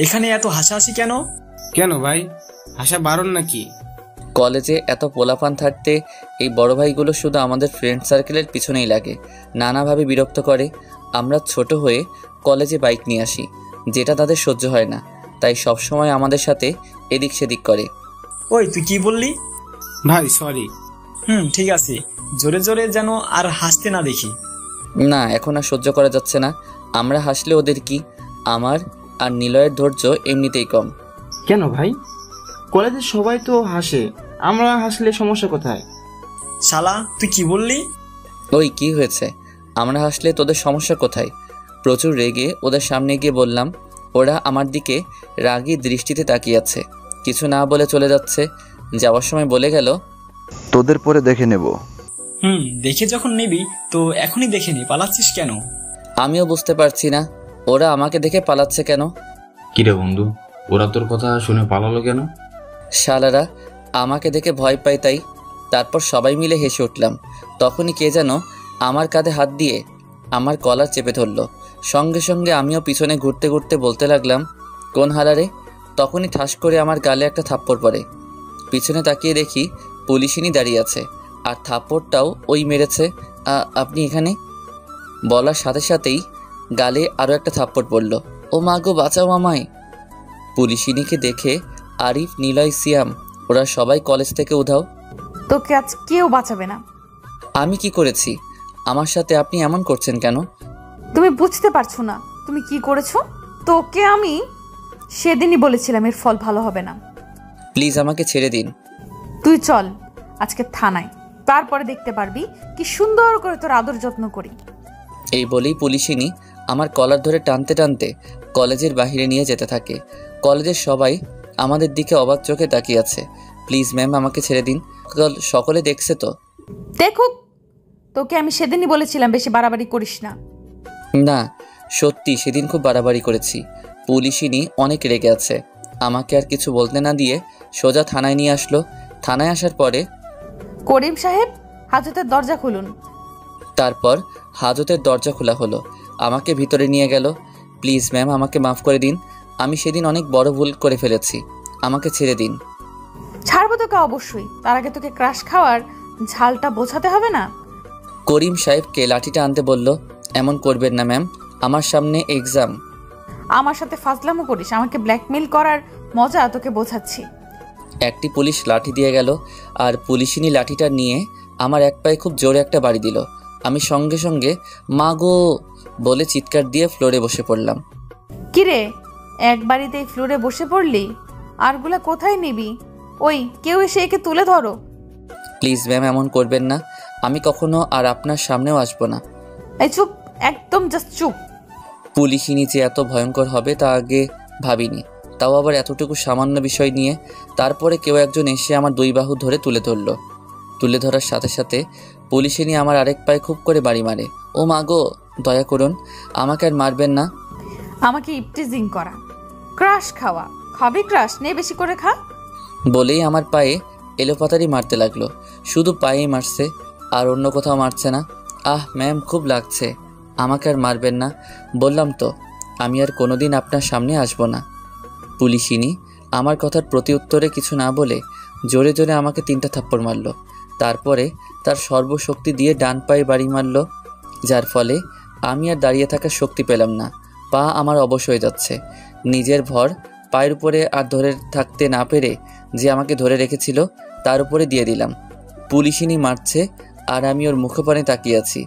এখানে এত হাসাহাসি কেন? কেন ভাই, হাসা বারণ নাকি? কলেজে এত পোলাপান থাকতে এই বড় ভাইগুলো শুধু আমাদের ফ্রেন্ড সার্কেলের পিছনেই লাগে, নানাভাবে বিরক্ত করে। আমরা ছোট হয়ে কলেজে বাইক নিয়ে আসি, যেটা তাদের সহ্য হয় না, তাই সবসময় আমাদের সাথে এদিক সেদিক করে। ওই তুই কি বললি? ভাই সরি। ঠিক আছে, জোরে জোরে যেন আর হাসতে না দেখি। না, এখন আর সহ্য করা যাচ্ছে না। আমরা হাসলে ওদের কি? আমার আর নিলয়ের ধৈর্য এমনিতেই কম। কেন ভাই? কলেজের সবাই তো হাসে, আমরা হাসলে সমস্যা কোথায়? শালা, তুই কি বললি? ওই কি হয়েছে? আমরা হাসলে তোদের সমস্যা কোথায়? প্রচুর রেগে ওদের সামনে গিয়ে বললাম। ওরা আমার দিকে রাগী দৃষ্টিতে তাকিয়ে আছে, কিছু না বলে চলে যাচ্ছে। যাওয়ার সময় বলে গেল, তোদের পরে দেখে নেব। দেখে যখন নিবি তো এখনই দেখে নি, পালাচ্ছিস কেন? আমিও বুঝতে পারছি না ওরা আমাকে দেখে পালাচ্ছে কেন। কিরে বন্ধু, ওরা তোর কথা শুনে পালালো কেন? শালারা আমাকে দেখে ভয় পায় তাই। তারপর সবাই মিলে হেসে উঠলাম। তখনই কে যেন আমার কাঁধে হাত দিয়ে আমার কলার চেপে ধরলো। সঙ্গে সঙ্গে আমিও পিছনে ঘুরতে ঘুরতে বলতে লাগলাম, কোন হালারে? তখনই ঠাস করে আমার গালে একটা থাপ্পড় পড়ে। পিছনে তাকিয়ে দেখি পুলিশিনী দাঁড়িয়ে আছে, আর থাপ্পড়টাও ওই মেরেছে। আপনি এখানে? বলার সাথে সাথেই গালে আরও একটা থাপ্পড় পড়ল। ও মা গো, বাঁচাও আমায়! পুলিশিনীকে দেখে আরিফ, নিলয়, সিয়াম ওরা সবাই কলেজ থেকে উধাও। তোকে আজ কেউ বাঁচাবে না। আমি কি করেছি? আমার সাথে আপনি এমন করছেন কেন? তুমি বুঝতে পারছো না তুমি কি করেছো? তোকে আমি সেদিনই বলেছিলাম এর ফল ভালো হবে না। প্লিজ আমাকে ছেড়ে দিন। তুই চল আজকে থানায়, তারপরে দেখতে পারবি কি সুন্দর করে তোর আদর যত্ন করি। এই বলেই পুলিশিনী আমার কলার ধরে টানতে টানতে কলেজের বাহিরে নিয়ে যেতে থাকে। কলেজের সবাই আমাদের দিকে অবাক চোখে তাকিয়ে আছে। প্লিজ ম্যাম, আমাকে ছেড়ে দিন। সকলে দেখছে তো? দেখুক, তোকে আমি সেদিনই বলেছিলাম বেশি বাড়াবাড়ি করিস না। না, সত্যি সেদিন খুব বাড়াবাড়ি করেছি। পুলিশিনী অনেক রেগে আছে। আমাকে আর কিছু বলতে না দিয়ে সোজা থানায় নিয়ে আসলো। থানায় আসার পরে, করিম সাহেব, হাজতের দরজা খুলুন। তারপর হাজতের দরজা খোলা হলো, আমাকে ভিতরে নিয়ে গেল। প্লিজ ম্যাম, আমাকে মাফ করে দিন। আমি সেদিন অনেক বড় ভুল করে ফেলেছি, আমাকে ছেড়ে দিন। ছাড়বো তোকে অবশ্যই, তার আগে তোকে ক্রাশ খাওয়ার ঝালটা বোঝাতে হবে না? করিম সাহেবকে লাঠিটা আনতে বলল। এমন করবেন না ম্যাম, আমার সামনে এক্সাম। আমার সাথে ফাজলামো করিস, আমাকে ব্ল্যাকমেইল করার মজা তোকে বোঝাচ্ছি। একটি পুলিশ লাঠি দিয়ে গেল, আর পুলিশিনী লাঠিটা নিয়ে আমার এক পায়ে খুব জোরে একটা বাড়ি দিল। আমি সঙ্গে সঙ্গে মা গো বলে চিৎকার দিয়ে ফ্লোরে বসে পড়লাম। কিরে, এক বাড়িতেই ফ্লোরে বসে পড়লি? আরগুলা কোথায় নিবি? ওই কেউ এসে একে তুলে ধরো। প্লিজ ম্যাম, এমন করবেন না। আমি কখনো আর আপনার সামনেও আসবো না। এই চুপ, একদম জাস্ট চুপ। পুলিশিনী যে এত ভয়ঙ্কর হবে তা আগে ভাবিনি, তাও আবার এতটুকু সামান্য বিষয় নিয়ে। তারপরে কেউ একজন এসে আমার দুই বাহু ধরে তুলে ধরল। তুলে ধরার সাথে সাথে পুলিশিনী আমার আরেক পায়ে খুব করে বাড়ি মারে। ও মা গো, দয়া করুন, আমাকে আর মারবেন না। আমাকে ইপটিজিং করা, ক্রাশ খাওয়া, খাবি ক্রাশ, নে বেশি করে খা বলেই আমার পায়ে এলোপাতারি মারতে লাগলো। শুধু পায়েই মারছে, আর অন্য কোথাও মারছে না। আহ ম্যাম, খুব লাগছে, আমাকে আর মারবেন না। বললাম তো আমি আর কোনোদিন আপনার সামনে আসবো না। পুলিশিনী আমার কথার প্রতি উত্তরে কিছু না বলে জোরে জোরে আমাকে 3টা থাপ্পড় মারল। তারপরে তার সর্বশক্তি দিয়ে ডান পায়ে বাড়ি মারল, যার ফলে আমি আর দাঁড়িয়ে থাকার শক্তি পেলাম না, পা আমার অবশ হয়ে যাচ্ছে। নিজের ভর পায়ের উপরে আর ধরে থাকতে না পেরে যে আমাকে ধরে রেখেছিল তার উপরে দিয়ে দিলাম। পুলিশিনি মারছে আর আমি ওর মুখপানে তাকিয়ে আছি,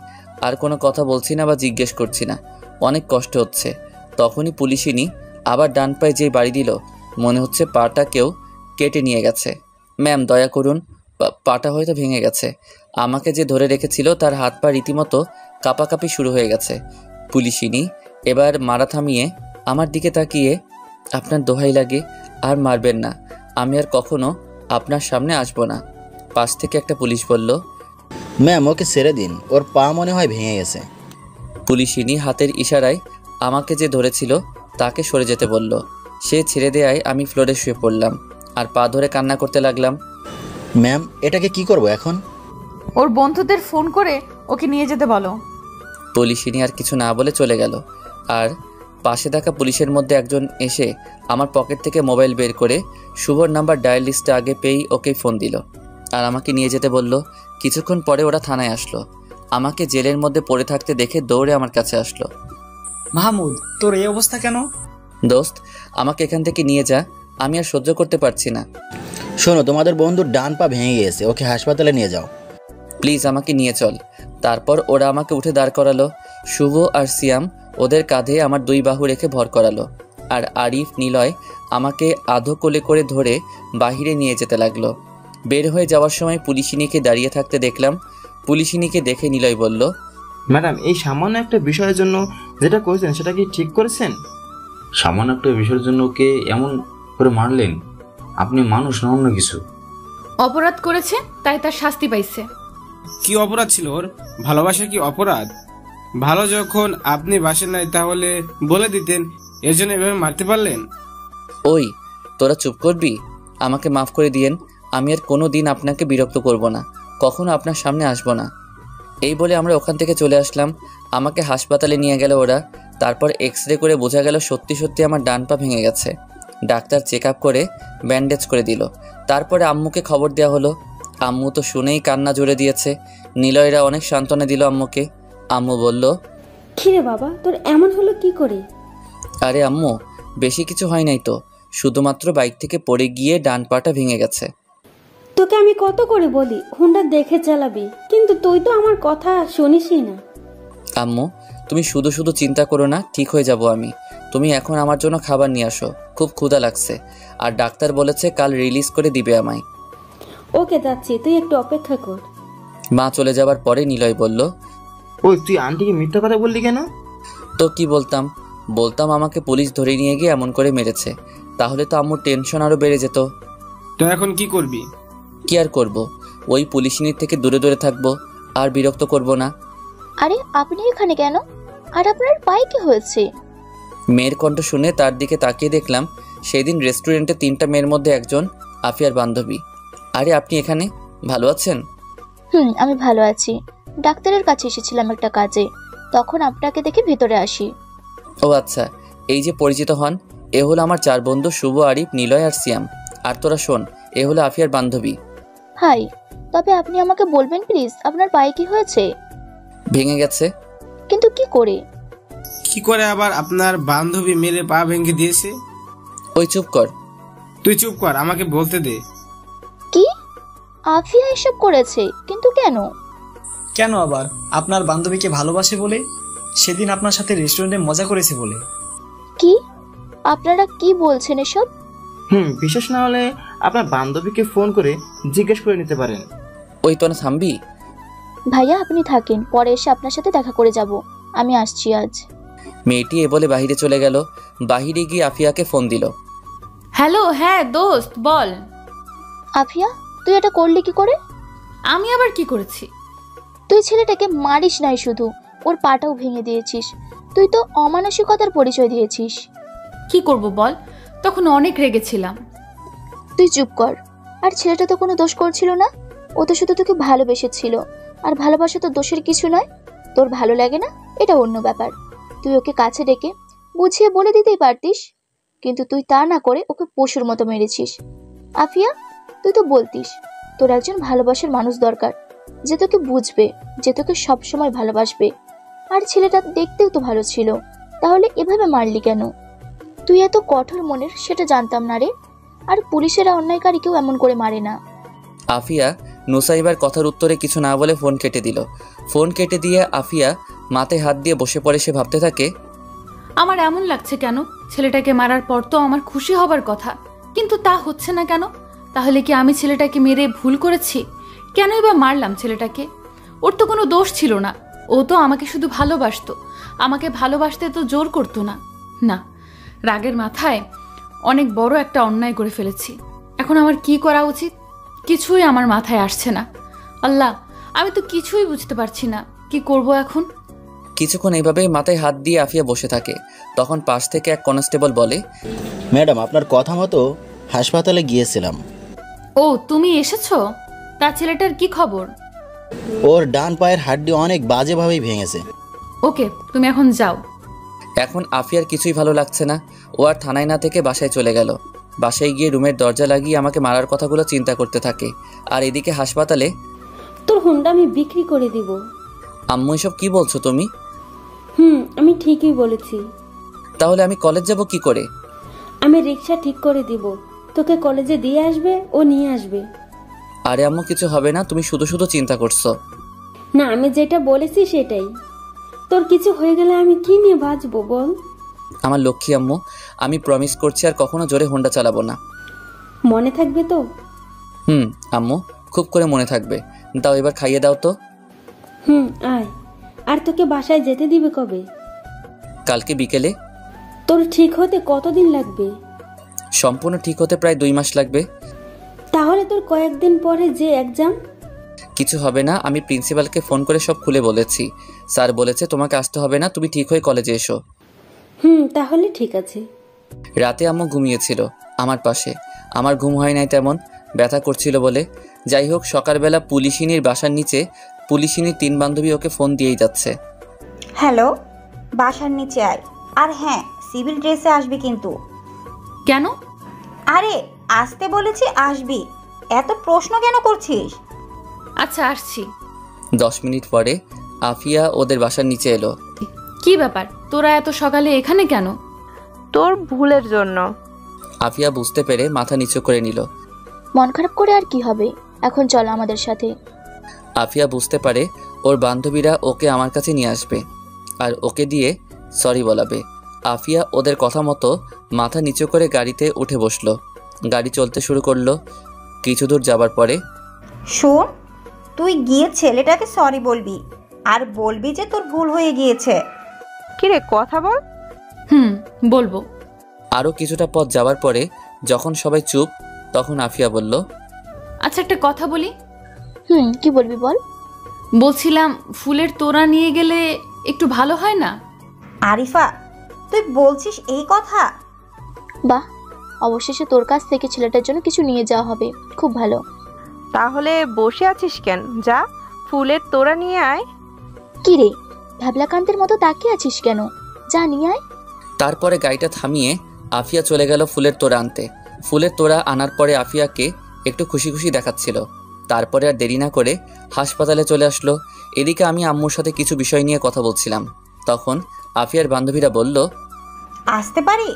আর কোনো কথা বলছি না বা জিজ্ঞেস করছি না। অনেক কষ্ট হচ্ছে। তখনই পুলিশিনি আবার ডান পায়ে যেই বাড়ি দিল, মনে হচ্ছে পাটা কেউ কেটে নিয়ে গেছে। ম্যাম দয়া করুন, পাটা হয়তো ভেঙে গেছে। আমাকে যে ধরে রেখেছিল তার হাত পা রীতিমতো কাঁপাকাঁপি শুরু হয়ে গেছে। পুলিশিনি এবার মারা থামিয়ে আমার দিকে তাকিয়ে, আপনার দোহাই লাগে আর মারবেন না, আমি আর কখনো আপনার সামনে আসবো না। পাশ থেকে একটা পুলিশ বলল, ম্যাম ওকে ছেড়ে দিন, ওর পা মনে হয় ভেঙে গেছে। পুলিশিনি হাতের ইশারায় আমাকে যে ধরেছিল তাকে সরে যেতে বলল। সে ছেড়ে দেয়ায় আমি ফ্লোরে শুয়ে পড়লাম আর পা ধরে কান্না করতে লাগলাম। ম্যাম এটাকে কি করব এখন? ওর বন্ধুদের ফোন করে ওকে নিয়ে যেতে বলো। পুলিশিনি আর কিছু না বলে চলে গেল। আর পাশে থাকা পুলিশের মধ্যে একজন এসে আমার পকেট থেকে মোবাইল বের করে শুভর নাম্বার ডায়াল লিস্টে আগে পেয়েই ওকেই ফোন দিল আর আমাকে নিয়ে যেতে বলল। কিছুক্ষণ পরে ওরা থানায় আসলো। আমাকে জেলের মধ্যে পড়ে থাকতে দেখে দৌড়ে আমার কাছে আসলো। মাহমুদ, তোর এই অবস্থা কেন? দোস্ত, আমাকে এখান থেকে নিয়ে যা, আমি আর সহ্য করতে পারছি না। শোনো, তোমাদের বন্ধুর ডান পা ভেঙে গিয়েছে, ওকে হাসপাতালে নিয়ে যাও। প্লিজ আমাকে নিয়ে চল। তারপর ওরা আমাকে উঠে দাঁড় করালো। শুভ আর সিয়াম ওদের কাঁধে আমার দুই বাহু রেখে ভর করালো, আর আরিফ নিলয় আমাকে আধো কোলে করে ধরে বাহিরে নিয়ে যেতে লাগলো। বের হয়ে যাওয়ার সময় পুলিশিনীকে দাঁড়িয়ে থাকতে দেখলাম। পুলিশিনীকে দেখে নিলয় বলল, ম্যাডাম এই সামান্য একটা বিষয়ের জন্য যেটা করেছেন সেটা কি ঠিক করেছেন? সামান্য একটা বিষয়ের জন্য ওকে এমন করে মারলেন? আপনি মানুষ না অন্য কিছু? অপরাধ করেছে তাই তার শাস্তি পাইছে। কি অপরাধ ছিল ওর? ভালোবাসা কি অপরাধ? ভালো যখন আপনি বাসেন নাই তাহলে বলে দিতেন, এর জন্য এভাবে মারতে পারলেন? ওই তোরা চুপ করবি? আমাকে মাফ করে দিয়েন, আমি আর কোনো দিন আপনাকে বিরক্ত করব না, কখনো আপনার সামনে আসবো না। এই বলে আমরা ওখান থেকে চলে আসলাম। আমাকে হাসপাতালে নিয়ে গেল ওরা। তারপর এক্স-রে করে বোঝা গেল সত্যি সত্যি আমার ডান পা ভেঙে গেছে। ডাক্তার চেক আপ করে ব্যান্ডেজ করে দিল। তারপরে আম্মুকে খবর দেওয়া হলো। আম্মু তো শুনেই কান্না জুড়ে দিয়েছে। নিলয়রা অনেক সান্ত্বনা দিল আম্মুকে। আম্মু বলল, কিরে বাবা, তোর এমন হলো কি করে? আরে আম্মু, বেশি কিছু হয় নাই তো, শুধুমাত্র বাইক থেকে পড়ে গিয়ে ডান পাটা ভেঙে গেছে। তোকে আমি কত করে বলি হুন্ডা দেখে চালাবি, কিন্তু তুই তো আমার কথা শুনিসই না। আম্মু, তুমি শুধু শুধু চিন্তা করো না, ঠিক হয়ে যাব আমি। তুমি এখন আমার জন্য খাবার নিয়ে আসো, খুব ক্ষুধা লাগছে। আর ডাক্তার বলেছে কাল রিলিজ করে দিবে আমায়। ওকে যাচ্ছি, তুই একটু অপেক্ষা কর। মা চলে যাবার পরে নিলয় বলল, ওই তুই আন্টিকে মিথ্যা কথা বললি কেন? তো কি বলতাম আমাকে পুলিশ ধরে নিয়ে গিয়ে এমন করে মেরেছে, তাহলে তো আম্মুর টেনশন আরো বেড়ে যেত। তো এখন কি করবি? কি আর করব, ওই পুলিশিনীর থেকে দূরে দূরে থাকবো, আর বিরক্ত করব না। আরে আপনি এখানে কেন? আর আপনার পায়ে কি হয়েছে? মেয়ের কণ্ঠ শুনে তার দিকে তাকিয়ে দেখলাম সেদিন রেস্টুরেন্টে 3টা মেয়ের মধ্যে একজন আফিয়ার বান্ধবী। আরে আপনি এখানে, ভালো আছেন? আমি ভালো আছি। ডাক্তারের কাছে এসেছিলাম একটা কাজে, তখন আপনাকে দেখে ভিতরে আসি। ও আচ্ছা, এই যে পরিচিত হন, এ হলো আমার 4 বন্ধু শুভ, আরিফ, নিলয় আর সিয়াম। আর তোরা শোন, এ হলো আফিয়ার বান্ধবী। হাই, তবে আপনি আমাকে বলবেন প্লিজ আপনার পায়ে কি হয়েছে? ভেঙে গেছে। কিন্তু কি করে? কি করে আবার আপনার বান্ধবী মেরে পা ভেঙে দিয়েছে? ওই চুপ কর। তুই চুপ কর, আমাকে বলতে দে। কি? আফিয়া এসব করেছে? কিন্তু কেন? কেন আবার? আপনার বান্ধবীকে ভালোবাসে বলে, সেদিন আপনার সাথে রেস্টুরেন্টে মজা করেছে বলে। কি? আপনারা কি বলছেন এসব? বিশেষ না হলে আপনার বান্ধবীকে ফোন করে জিজ্ঞেস করে নিতে পারেন। ওই তো না থামবি? ভাইয়া আপনি থাকেন, পরে এসে আপনার সাথে দেখা করে যাব। আমি আসছি আজ। মেয়েটি এ বলে বাহিরে চলে গেল। বাহিরে গিয়ে আফিয়াকে ফোন দিল। হ্যালো, হ্যাঁ দোস্ত বল। আফিয়া, তুই এটা করলি কি করে? আমি আবার কি করেছি? তুই ছেলেটাকে মারিস নাই, শুধু ওর পাটাও ভেঙে দিয়েছিস। তুই তো অমানসিকতার পরিচয় দিয়েছিস। কি করব বল, তখন অনেক রেগেছিলাম। তুই চুপ কর। আর ছেলেটা তো কোনো দোষ করছিল না, ও তো শুধু তোকে ভালোবেসেছিল। আর ভালোবাসা তো দোষের কিছু নয়। তোর ভালো লাগে না এটা অন্য ব্যাপার, তুই ওকে কাছে ডেকে বুঝিয়ে বলে দিতেই পারতিস, কিন্তু তুই তা না করে ওকে পশুর মতো মেরেছিস। আফিয়া, তুই তো বলতিস তোর একজন ভালোবাসার মানুষ দরকার, যে তোকে বুঝবে, যে তোকে সবসময় ভালোবাসবে। আর ছেলেটা দেখতেও তো ভালো ছিল, তাহলে এভাবে মারলি কেন? তুই এত কঠোর মনের সেটা জানতাম না রে। আর পুলিশেরা অন্যায়কারীকেও এমন করে মারে না। আফিয়া নুসাইবার কথার উত্তরে কিছু না বলে ফোন কেটে দিল। ফোন কেটে দিয়ে আফিয়া মাথায় হাত দিয়ে বসে পড়ে সে ভাবতে থাকে, আমার এমন লাগছে কেন? ছেলেটাকে মারার পর তো আমার খুশি হবার কথা, কিন্তু তা হচ্ছে না কেন? তাহলে কি আমি ছেলেটাকে মেরে ভুল করেছি? কেনই বা মারলাম ছেলেটাকে? ওর তো কোনো দোষ ছিল না, ও তো আমাকে শুধু ভালোবাসতো। আমাকে ভালোবাসতে তো জোর করতো না। না, রাগের মাথায় অনেক বড় একটা অন্যায় করে ফেলেছি। এখন আমার কি করা উচিত কিছুই আমার মাথায় আসছে না। আল্লাহ, আমি তো কিছুই বুঝতে পারছি না কি করব এখন। কিছুক্ষণ এইভাবেই মাথায় হাত দিয়ে আফিয়া বসে থাকে। তখন পাশ থেকে এক কনস্টেবল বলে, ম্যাডাম, আপনার কথা মতো হাসপাতালে গিয়েছিলাম। ও, তুমি এসেছো? তা ছেলেটার কি খবর? ওর ডান পায়ের হাড্ডি অনেক বাজেভাবেই ভেঙেছে। ওকে, তুমি এখন যাও। এখন আফিয়ার কিছুই ভালো লাগছে না। ও আর থানায় না থেকে বাসায় চলে গেল। বাসায় গিয়ে রুমের দরজা লাগিয়ে আমাকে মারার কথাগুলো চিন্তা করতে থাকে। আর এদিকে হাসপাতালে, তোর হুন্ডা আমি বিক্রি করে দিব। আম্মু এসব কি বলছো তুমি? আমি ঠিকই বলেছি। তাহলে আমি কলেজ যাব কি করে? আমি রিক্সা ঠিক করে দিব, তোকে কলেজে দিয়ে আসবে, ও নিয়ে আসবে। আরে আম্মু, কিছু হবে না, তুমি শুধু শুধু চিন্তা করছো। না, আমি যেটা বলেছি সেটাই। তোর কিছু হয়ে গেলে আমি কি নিয়ে বাঁচবো বল? আমার লক্ষ্মী আম্মু, আমি প্রমিস করছি আর কখনো জোরে হোন্ডা চালাবো না। মনে থাকবে তো? আম্মু, খুব করে মনে থাকবে। দাও, এবার খাইয়ে দাও তো। আয়। আর তোকে বাসায় যেতে দিবে কবে? কালকে বিকেলে। তোর ঠিক হতে কতদিন লাগবে? সম্পূর্ণ ঠিক হতে প্রায় 2 মাস লাগবে। তাহলে তোর কয়েকদিন পরে যে এক্সাম। কিছু হবে না, আমি প্রিন্সিপালকে ফোন করে সব খুলে বলেছি। স্যার বলেছে তোমাকে আসতে হবে না, তুমি ঠিক হয়ে কলেজে এসো। তাহলে ঠিক আছে। রাতে আম্মু ঘুমিয়েছিল আমার পাশে। আমার ঘুম হয় নাই তেমন, ব্যথা করছিল বলে। যাই হোক, সকালবেলা পুলিশিনীর বাসার নিচে পুলিশিনীর 3 বান্ধবী ওকে ফোন দিয়েই যাচ্ছে। হ্যালো, বাসার নিচে আয়। আর হ্যাঁ, সিভিল ড্রেসে আসবি কিন্তু। কেন? আরে আসতে বলেছি, আসবি। এত প্রশ্ন কেন করছিস? আচ্ছা, আসছি। 10 মিনিট পরে আফিয়া ওদের বাসার নিচে এলো। কি ব্যাপার, তোরা এত সকালে এখানে কেন? তোর ভুলের জন্য। আফিয়া বুঝতে পেরে মাথা নিচু করে নিল। মন খারাপ করে আর কি হবে, এখন চল আমাদের সাথে। আফিয়া বুঝতে পারে ওর বান্ধবীরা ওকে আমার কাছে নিয়ে আসবে আর ওকে দিয়ে সরি বলাবে। আফিয়া ওদের কথা মতো মাথা নিচু করে গাড়িতে উঠে বসলো। গাড়ি চলতে শুরু করলো। কিছু দূর যাবার পরে, শোন, তুই গিয়ে ছেলেটাকে সরি বলবি আর বলবি যে তোর ভুল হয়ে গিয়েছে। কিরে, কথা বল। বলবো। আরও কিছুটা পথ যাবার পরে যখন সবাই চুপ, তখন আফিয়া বলল, আচ্ছা, একটা কথা বলি। কি বলবি বল। বলছিলাম, ফুলের তোড়া নিয়ে গেলে একটু ভালো হয় না? আরিফা, তুই বলছিস এই কথা? বাহ, অবশেষে তোর কাছ থেকে ছেলেটার জন্য কিছু নিয়ে যাওয়া হবে, খুব ভালো। তাহলে বসে আছিস কেন? যা, ফুলের তোড়া নিয়ে আয়। কি রে, ভ্যাবলাকান্তের মতো তাকিয়ে আছিস কেন? যা নিয়ে আয়। তারপরে গাড়িটা থামিয়ে আফিয়া চলে গেল ফুলের তোড়া আনতে। ফুলের তোড়া আনার পরে আফিয়াকে একটু খুশি খুশি দেখাচ্ছিল। তারপরে আর দেরি না করে হাসপাতালে চলে আসলো। এদিকে আমি আম্মুর সাথে কিছু বিষয় নিয়ে কথা বলছিলাম। তখন আফিয়ার বান্ধবীরা বলল, আসতে পারি?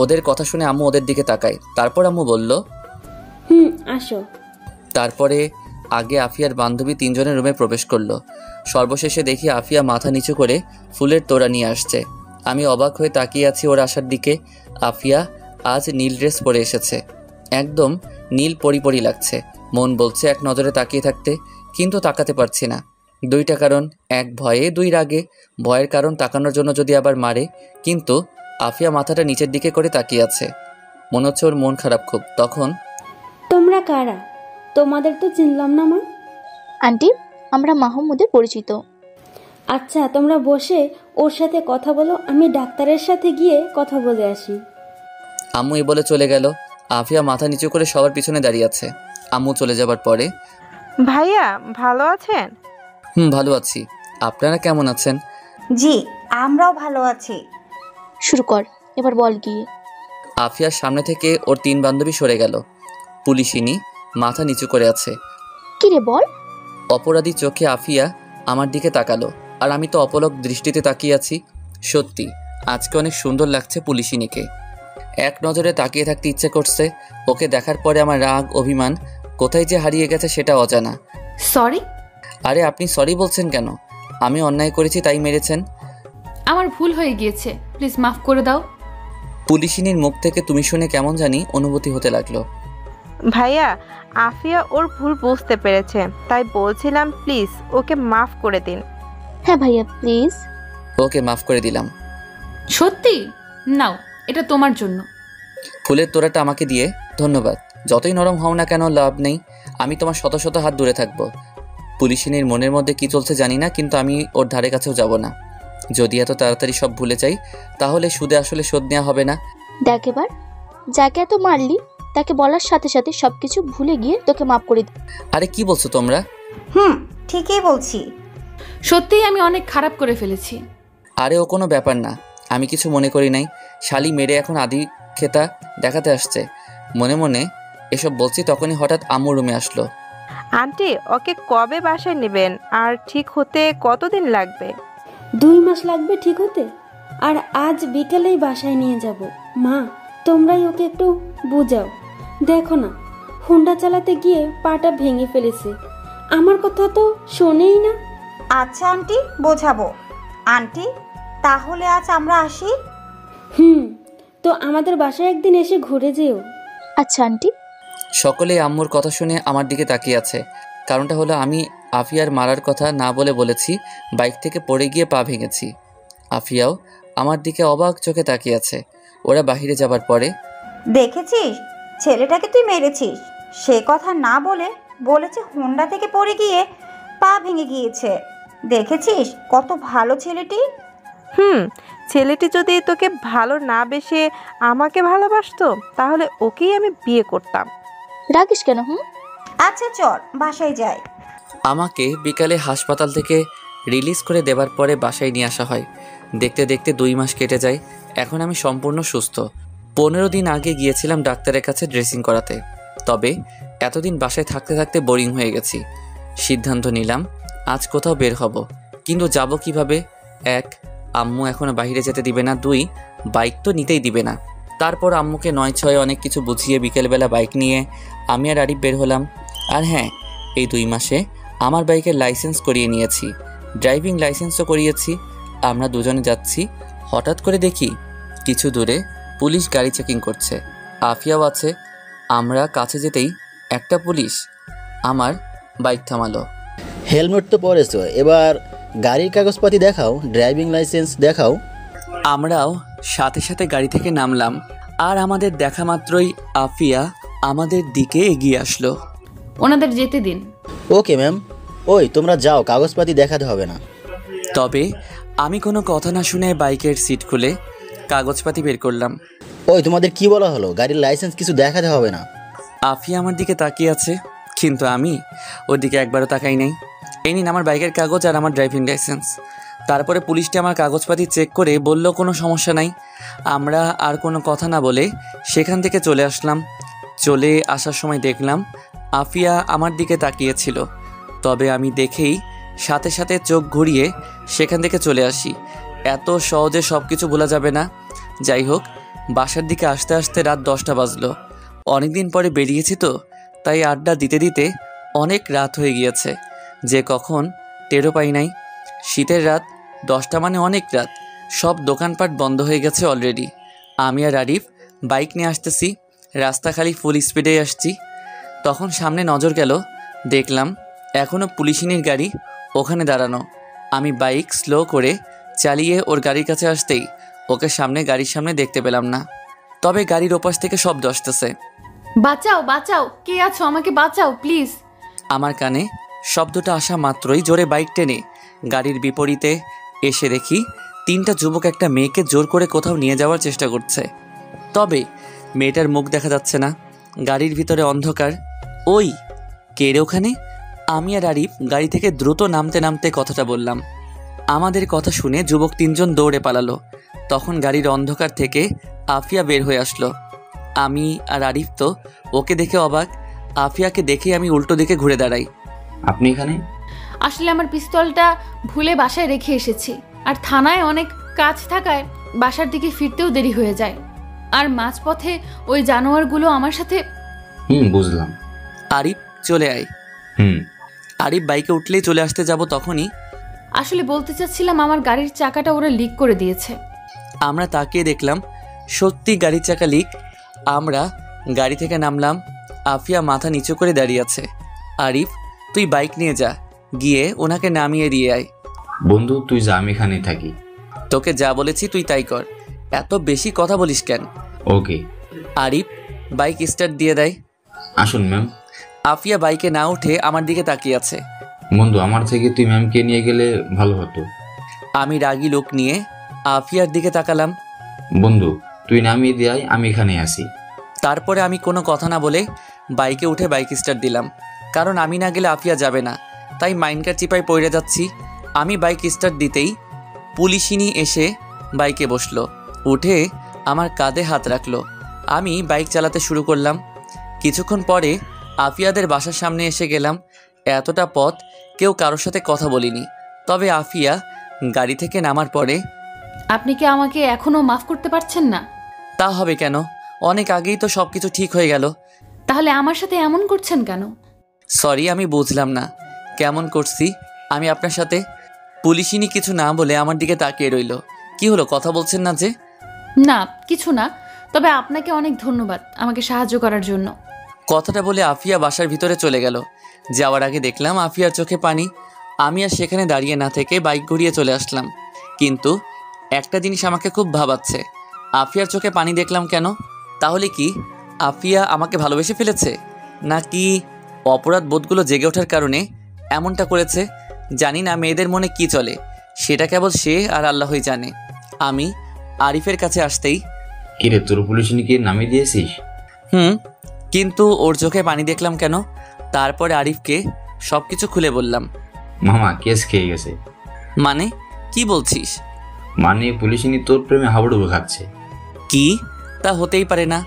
ওদের কথা শুনে আম্মু ওদের দিকে তাকায়। তারপর আম্মু বলল, আসো। তারপরে আগে আফিয়ার বান্ধবী 3 জনের রুমে প্রবেশ করলো। সর্বশেষে দেখি আফিয়া মাথা নিচু করে ফুলের তোড়া নিয়ে আসছে। আমি অবাক হয়ে তাকিয়ে আছি ওর আসার দিকে। আফিয়া আজ নীল ড্রেস পরে এসেছে, একদম নীল পরি লাগছে। মন বলছে এক নজরে তাকিয়ে থাকতে, কিন্তু তাকাতে পারছি না। 2টা কারণ, 1 ভয়ে, 2 রাগে। ভয়ের কারণ তাকানোর জন্য যদি আবার মারে, কিন্তু আফিয়া মাথাটা নিচের দিকে করে তাকিয়ে আছে, মনে হচ্ছে ওর মন খারাপ খুব। তখন, তোমরা কারা? তোমাদের তো চিনলাম না মা। আন্টি, আমরা মাহমুদের পরিচিত। আচ্ছা, তোমরা বসে ওর সাথে কথা বলো, আমি ডাক্তারের সাথে গিয়ে কথা বলে আসি। আম্মু এই বলে চলে গেল। আফিয়া মাথা নিচু করে সবার পিছনে দাঁড়িয়ে আছে। আম্মু চলে যাবার পরে, ভাইয়া ভালো আছেন? ভালো আছি, আপনারা কেমন আছেন? জি, আমরাও ভালো আছি। শুরু কর, এবার বল গিয়ে। আফিয়ার সামনে থেকে ওর 3 বান্ধবী সরে গেল। পুলিশিনী মাথা নিচু করে আছে। কি রে বল। অপরাধী চোখে আফিয়া আমার দিকে তাকালো আর আমি তো অপলক দৃষ্টিতে তাকিয়ে আছি। সত্যি আজকে অনেক সুন্দর লাগছে পুলিশিনীকে। এক নজরে তাকিয়ে থাকতে ইচ্ছে করছে। ওকে দেখার পরে আমার রাগ অভিমান কোথায় যে হারিয়ে গেছে সেটা অজানা। সরি। আরে আপনি সরি বলছেন কেন? আমি অন্যায় করেছি তাই মেরেছেন। আমার ভুল হয়ে গিয়েছে, প্লিজ মাফ করে দাও। পুলিশিনীর মুখ থেকে তুমি শুনে কেমন জানি অনুভূতি হতে লাগলো। ভাইয়া, আফিয়া ওর ভুল বুঝতে পেরেছে, তাই বলছিলাম প্লিজ ওকে মাফ করে দিন। হ্যাঁ ভাইয়া প্লিজ। ওকে মাফ করে দিলাম। সত্যি? নাও, এটা তোমার জন্য। ফুলের তোড়াটা আমাকে দিয়ে ধন্যবাদ। যতই নরম হও না কেন লাভ নেই, আমি তোমার শত শত হাত দূরে থাকবো। পুলিশিনীর মনের মধ্যে কি চলছে জানি না, কিন্তু আমি ওর ধারে কাছেও যাব না। যদি এত তাড়াতাড়ি সব ভুলে যাই তাহলে সুদে আসলে শোধ নেওয়া হবে না। দেখ এবার, যাকে এত মারলি তাকে বলার সাথে সাথে সবকিছু ভুলে গিয়ে তোকে মাফ করে দিই। আরে কি বলছো তোমরা? ঠিকই বলছি। সত্যিই আমি অনেক খারাপ করে ফেলেছি। আরে ও কোনো ব্যাপার না, আমি কিছু মনে করি নাই। শালি মেরে এখন আদি খেতা দেখাতে আসছে। মনে মনে এসব বলছি, তখনই হঠাৎ আম্মু রুমে আসলো। আন্টি, ওকে কবে বাসায় নেবেন আর ঠিক হতে কতদিন লাগবে? 2 মাস লাগবে ঠিক হতে, আর আজ বিকেলেই বাসায় নিয়ে যাব। মা, তোমরাই ওকে একটু বুঝাও। দেখো না, হোন্ডা চালাতে গিয়ে পাটা ভেঙে ফেলেছে। আমার কথা তো শোনেই না। আচ্ছা আন্টি, বোঝাবো। আন্টি, তাহলে আজ আমরা আসি? তো আমাদের বাসায় একদিন এসে ঘুরে যেও। আচ্ছা আন্টি। সকলে আম্মুর কথা শুনে আমার দিকে তাকিয়ে আছে। কারণটা হলো আমি আফিয়ার মারার কথা না বলে বলেছি বাইক থেকে পড়ে গিয়ে পা ভেঙেছি। আফিয়াও আমার দিকে অবাক চোখে তাকিয়ে আছে। ওরা বাহিরে যাবার পরে, দেখেছিস ছেলেটাকে তুই মেরেছিস, সে কথা না বলে বলেছে হোন্ডা থেকে পড়ে গিয়ে পা ভেঙে গিয়েছে। দেখেছিস কত ভালো ছেলেটি। ছেলেটি যদি তোকে ভালো না বেসে আমাকে ভালোবাসতো তাহলে ওকেই আমি বিয়ে করতাম। রাগিস কেন? আচ্ছা চল বাসায় যাই। আমাকে বিকালে হাসপাতাল থেকে রিলিজ করে দেবার পরে বাসায় নিয়ে আসা হয়। দেখতে দেখতে 2 মাস কেটে যায়। এখন আমি সম্পূর্ণ সুস্থ। 15 দিন আগে গিয়েছিলাম ডাক্তারের কাছে ড্রেসিং করাতে। তবে এতদিন বাসায় থাকতে থাকতে বোরিং হয়ে গেছি। সিদ্ধান্ত নিলাম আজ কোথাও বের হব, কিন্তু যাব কিভাবে? 1, আম্মু এখনো বাইরে যেতে দিবে না। 2, বাইক তো নিতেই দিবে না। তারপর আম্মুকে 9-6 অনেক কিছু বুঝিয়ে বিকেলবেলা বাইক নিয়ে আমি আর আরিফ বের হলাম। আর হ্যাঁ, এই 2 মাসে আমার বাইকের লাইসেন্স করিয়ে নিয়েছি, ড্রাইভিং লাইসেন্সও করিয়েছি। আমরা দুজনে যাচ্ছি। হঠাৎ করে দেখি কিছু দূরে পুলিশ গাড়ি চেকিং করছে। আফিয়াও আছে। আমরা কাছে যেতেই একটা পুলিশ আমার বাইক থামালো। হেলমেট তো পরেছো, এবার গাড়ির কাগজপাতি দেখাও, ড্রাইভিং লাইসেন্স দেখাও। আমরাও সাথে সাথে গাড়ি থেকে নামলাম। আর আমাদের দেখা মাত্রই আফিয়া আমাদের দিকে এগিয়ে আসলো। ওনাদের যেতে দিন। Okay ma'am. ওই তোমরা যাও, কাগজপাতি দেখাতে হবে না। তবে আমি কোনো কথা না শুনে বাইকের সিট খুলে কাগজপাতি বের করলাম। ওই তোমাদের কি বলা হলো? গাড়ির লাইসেন্স কিছু দেখাতে হবে না। আফিয়া আমার দিকে তাকিয়ে আছে, কিন্তু আমি ওর দিকে একবারও তাকাই নাই। এই নিন আমার বাইকের কাগজ আর আমার ড্রাইভিং লাইসেন্স। তারপরে পুলিশটি আমার কাগজপাতি চেক করে বলল কোনো সমস্যা নাই। আমরা আর কোনো কথা না বলে সেখান থেকে চলে আসলাম। চলে আসার সময় দেখলাম আফিয়া আমার দিকে তাকিয়েছিল। তবে আমি দেখেই সাথে সাথে চোখ ঘুরিয়ে সেখান থেকে চলে আসি। এত সহজে সব কিছু ভোলা যাবে না। যাই হোক, বাসার দিকে আসতে আসতে রাত 10টা বাজলো। অনেকদিন পরে বেরিয়েছি তো, তাই আড্ডা দিতে দিতে অনেক রাত হয়ে গিয়েছে, যে কখন টেরও পাই নাই। শীতের রাত, 10টা মানে অনেক রাত। সব দোকানপাট বন্ধ হয়ে গেছে অলরেডি। আমি আর আরিফ বাইক নিয়ে আসতেছি, রাস্তা খালি ফুল স্পিডে আসছি। তখন সামনে নজর গেল, দেখলাম এখনও পুলিশিনীর গাড়ি ওখানে দাঁড়ানো। আমি বাইক স্লো করে চালিয়ে ওর গাড়ির কাছে আসতেই ওকে গাড়ির সামনে দেখতে পেলাম না। তবে গাড়ির ওপাশ থেকে শব্দ আসতেছে, বাঁচাও বাঁচাও, কে আছো, আমাকে বাঁচাও প্লিজ। আমার কানে শব্দটা আসা মাত্রই জোরে বাইক টেনে গাড়ির বিপরীতে এসে দেখি 3টা যুবক একটা মেয়েকে জোর করে কোথাও নিয়ে যাওয়ার চেষ্টা করছে। তবে মেয়েটার মুখ দেখা যাচ্ছে না, গাড়ির ভিতরে অন্ধকার। ওই কে রে ওখানে? আমি আর আরিফ গাড়ি থেকে দ্রুত নামতে নামতে কথাটা বললাম। আমাদের কথা শুনে যুবক 3জন দৌড়ে পালালো। তখন গাড়ির অন্ধকার থেকে আফিয়া বের হয়ে আসলো। আমি আর আরিফ তো ওকে দেখে অবাক। আফিয়াকে দেখে আমি উল্টো দিকে ঘুরে দাঁড়াই। আপনি এখানে? আসলে আমার পিস্তলটা ভুলে বাসায় রেখে এসেছি, আর থানায় অনেক কাজ থাকায় বাসার দিকে ফিরতেও দেরি হয়ে যায়। আর মাঝপথে ওই জানোয়ারগুলো আমার সাথে। বুঝলাম। আরিফ চলে আয়। আরিফ বাইকে উঠলেই চলে আসতে যাব তখনই আসলে বলতে চাচ্ছিলাম আমার গাড়ির চাকাটা ওরা লিক করে দিয়েছে। আমরা তাকিয়ে দেখলাম সত্যি গাড়ির চাকা লিক। আমরা গাড়ি থেকে নামলাম। আফিয়া মাথা নিচু করে দাঁড়িয়ে আছে। আরিফ, তুই বাইক নিয়ে যা, গিয়ে ওনাকে নামিয়ে দিয়ে আয়। বন্ধু তুই যা, আমি এখানেই থাকি। তোকে যা বলেছি তুই তাই কর, এত বেশি কথা বলিস কেন? ওকে। আরিফ বাইক স্টার্ট দিয়ে দেয়। আসুন ম্যাম। আফিয়া বাইকে না উঠে আমার দিকে তাকিয়ে আছে। বন্ধু আমার থেকে তুই ম্যামকে নিয়ে গেলে ভালো হতো। আমি রাগী লোক নিয়ে আফিয়ার দিকে তাকালাম। বন্ধু তুই নামিয়ে দিয়ে আয়, আমি এখানে আসি। তারপরে আমি কোনো কথা না বলে বাইকে উঠে বাইক স্টার্ট দিলাম, কারণ আমি না গেলে আফিয়া যাবে না, তাই মাইন্ডকার চিপায় পড়ে যাচ্ছি। আমি বাইক স্টার্ট দিতেই পুলিশিনী এসে বাইকে বসলো, উঠে আমার কাঁধে হাত রাখলো। আমি বাইক চালাতে শুরু করলাম। কিছুক্ষণ পরে আফিয়াদের বাসার সামনে এসে গেলাম। এতটা পথ কেউ কারোর সাথে কথা বলিনি, তবে আফিয়া গাড়ি থেকে নামার পরে, আপনি কি আমাকে এখনো মাফ করতে পারছেন না? তা হবে কেন, অনেক আগেই তো সব কিছু ঠিক হয়ে গেল। তাহলে আমার সাথে এমন করছেন কেন? সরি, আমি বুঝলাম না কেমন করছি আমি আপনার সাথে। পুলিশিনী কিছু না বলে আমার দিকে তাকিয়ে রইল। কি হলো, কথা বলছেন না যে? না কিছু না, তবে আপনাকে অনেক ধন্যবাদ আমাকে সাহায্য করার জন্য। কথাটা বলে আফিয়া বাসার ভিতরে চলে গেল। যাওয়ার আগে দেখলাম আফিয়ার চোখে পানি। আমি আর সেখানে দাঁড়িয়ে না থেকে বাইক ঘুরিয়ে চলে আসলাম। কিন্তু একটা জিনিস আমাকে খুব ভাবাচ্ছে, আফিয়ার চোখে পানি দেখলাম কেন? তাহলে কি আফিয়া আমাকে ভালোবেসে ফেলেছে, নাকি অপরাধ বোধগুলো জেগে ওঠার কারণে এমনটা করেছে? জানি না মেয়েদের মনে কি চলে, সেটা কেবল সে আর আল্লাহই জানে। আমি আরিফের কাছে আসতেই, কিরে তোর পুলিশিনীকে নামিয়ে দিয়েছিস? কিন্তু ওর চোখে পানি দেখলাম কেন? তারপরে আরিফকে সবকিছু খুলে বললাম। মামা কেস খেয়ে গেছে। মানে কি বলছিস? মানে পুলিশিনী তোর প্রেমে হাবুডুবু খাচ্ছে। কি? তা হতেই পারে না,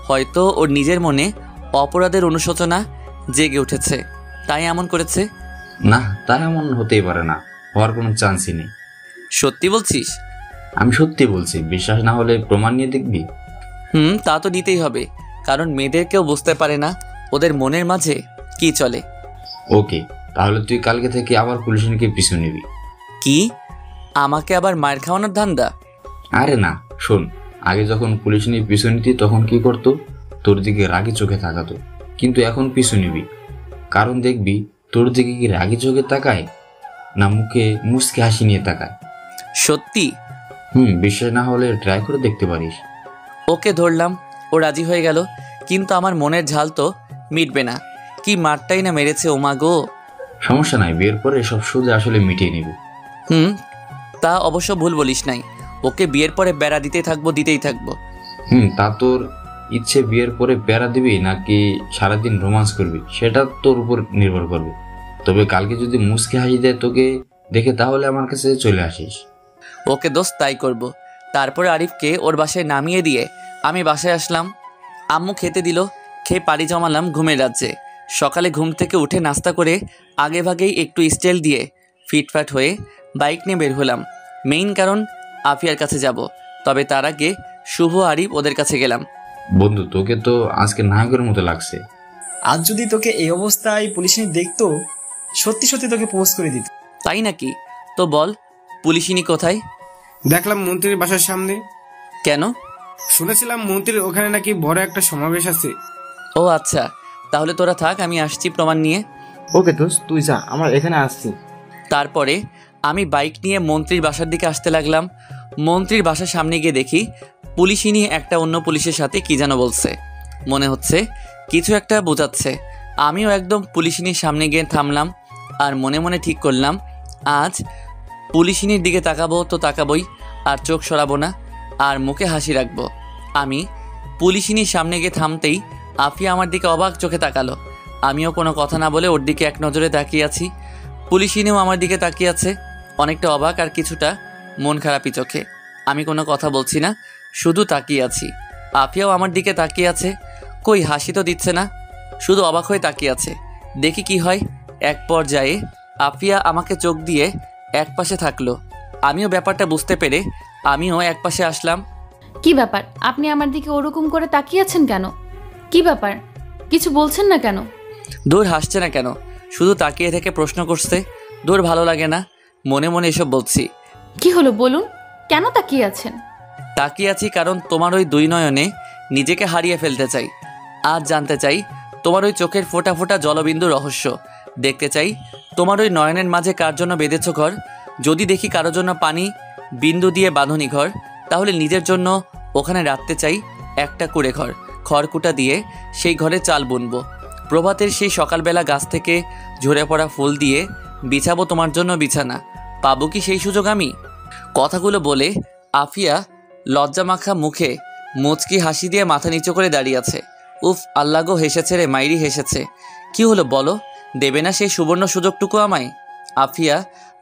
হয়তো ওর নিজের মনে অপরাধের অনুশোচনা জেগে উঠেছে, তাই এমন করেছে। না, তা এমন হতেই পারে না, হওয়ার কোনো চান্সই নেই। সত্যি বলছিস? আমি সত্যি বলছি, বিশ্বাস না হলে প্রমাণ নিয়ে দেখবি। তা তো দিতেই হবে, কারণ মেয়েদের কেউ বুঝতে পারে না ওদের মনের মাঝে কি চলে। ওকে, তাহলে তুই কালকে থেকে আবার পুলিশিনীকে পিছু নিবি। কি? আমাকে আবার মায়ের খাওয়ানোর ধান্দা? আরে না, শোন, আগে যখন পুলিশিনী পিছু নিতি তখন কি করতো, তোর দিকে রাগি চোখে তাকাতো, কিন্তু এখন পিছু নিবি, কারণ দেখবি তোর দিকে কি রাগি চোখে তাকায় না মুখে মুচকে হাসি নিয়ে তাকায়। সত্যি? বিশ্বাস না হলে ট্রাই করে দেখতে পারিস। ওকে ধরলাম, ও রাজি হয়ে গেল, কিন্তু আমার মনের ঝাল তো মিটবে না। কি মারটাই না মেরেছে, ওমা গো। সমস্যা নাই, বিয়ের পরে সব সোজা আসলে মিটিয়ে নিবি। তা অবশ্য ভুল বলিস নাই, ওকে বিয়ের পরে বেড়া দিতেই থাকবো। তা তোর ইচ্ছে বিয়ের পরে বেড়া দিবি নাকি সারাদিন রোমান্স করবি সেটা তোর উপর নির্ভর করবে। তবে কালকে যদি মুচকে হাসি দেয় তোকে দেখে, তাহলে আমার কাছে চলে আসিস। ওকে দোস্ত, তাই করব। তারপরে আরিফকে ওর বাসায় নামিয়ে দিয়ে আমি বাসায় আসলাম। আম্মু খেতে দিল, খেয়ে পাড়ি জমালাম ঘুমের রাজ্যে। সকালে ঘুম থেকে উঠে নাস্তা করে আগে ভাগেই একটু স্টাইল দিয়ে ফিটফাট হয়ে বাইক নিয়ে বের হলাম। মেইন কারণ আফিয়ার কাছে যাব, তবে তার আগে শুভ আরিফ ওদের কাছে গেলাম। বন্ধু তোকে তো আজকে নায়কের মতো লাগছে। আজ যদি তোকে এই অবস্থায় পুলিশিনী দেখতো, সত্যি সত্যি তোকে পোজ করে দিত। তাই নাকি? তো বল, পুলিশিনী কোথায়? দেখলাম মন্ত্রীর বাসার সামনে। কেন? শুনেছিলাম মন্ত্রীর ওখানে নাকি বড় একটা সমাবেশ আছে। ও আচ্ছা, তাহলে তোরা থাক, আমি আসছি প্রমাণ নিয়ে। ওকে দোস্ত, তুই যা, আমরা এখানে আসছি। তারপরে আমি বাইক নিয়ে মন্ত্রীর বাসার দিকে আসতে লাগলাম। মন্ত্রীর বাসার সামনে গিয়ে দেখি পুলিশিনী একটা অন্য পুলিশের সাথে কি যেন বলছে, মনে হচ্ছে কিছু একটা বোঝাচ্ছে। আমিও একদম পুলিশিনীর সামনে গিয়ে থামলাম আর মনে মনে ঠিক করলাম, আজ পুলিশিনীর দিকে তাকাবো তো তাকাবই, আর চোখ সরাবো না, আর মুখে হাসি রাখবো। আমি পুলিশিনীর সামনে গিয়ে থামতেই আফিয়া আমার দিকে অবাক চোখে তাকালো। আমিও কোনো কথা না বলে ওর দিকে এক নজরে তাকিয়ে আছি। পুলিশিনীও আমার দিকে তাকিয়ে আছে, অনেকটা অবাক আর কিছুটা মন খারাপই চোখে। আমি কোনো কথা বলছি না, শুধু তাকিয়ে আছি। আফিয়াও আমার দিকে তাকিয়ে আছে, কই হাসি তো দিচ্ছে না, শুধু অবাক হয়ে তাকিয়ে আছে। দেখি কি হয়। এক পর্যায়ে আফিয়া আমাকে চোখ দিয়ে একপাশে থাকলো। আমিও ব্যাপারটা বুঝতে পেরে আমিও একপাশে আসলাম। কি ব্যাপার, আপনি আমার দিকে ওরকম করে তাকিয়ে আছেন কেন? কি ব্যাপার, কিছু বলছেন না কেন? দূর হাসছে না কেন, শুধু তাকিয়ে থেকে প্রশ্ন করছে। দূর ভালো লাগে না, মনে মনে এসব বলছি। কি হলো বলুন, কেন তাকিয়ে আছেন? তাকিয়ে আছি কারণ তোমার ওই দুই নয়নে নিজেকে হারিয়ে ফেলতে চাই। আজ জানতে চাই তোমার ওই চোখের ফোঁটা ফোঁটা জলবিন্দু রহস্য। দেখতে চাই তোমার ওই নয়নের মাঝে কার জন্য বেঁধেছ ঘর। যদি দেখি কারো জন্য পানি বিন্দু দিয়ে বাঁধনি ঘর, তাহলে নিজের জন্য ওখানে রাখতে চাই একটা কুড়ে ঘর। খড়কুটা দিয়ে সেই ঘরে চাল বুনবো। প্রভাতের সেই সকালবেলা গাছ থেকে ঝরে পড়া ফুল দিয়ে বিছাবো তোমার জন্য বিছানা। পাবো কি সেই সুযোগ আমি? কথাগুলো বলে আফিয়া লজ্জামাখা মুখে মুচকি হাসি দিয়ে মাথা নিচু করে দাঁড়িয়ে আছে। উফ, আল্লাহ গো, হেসেছে রে মাইরি, হেসেছে। কি হলো বলো, দেবে না সেই সুবর্ণ সুযোগটুকু আমায়? আফিয়া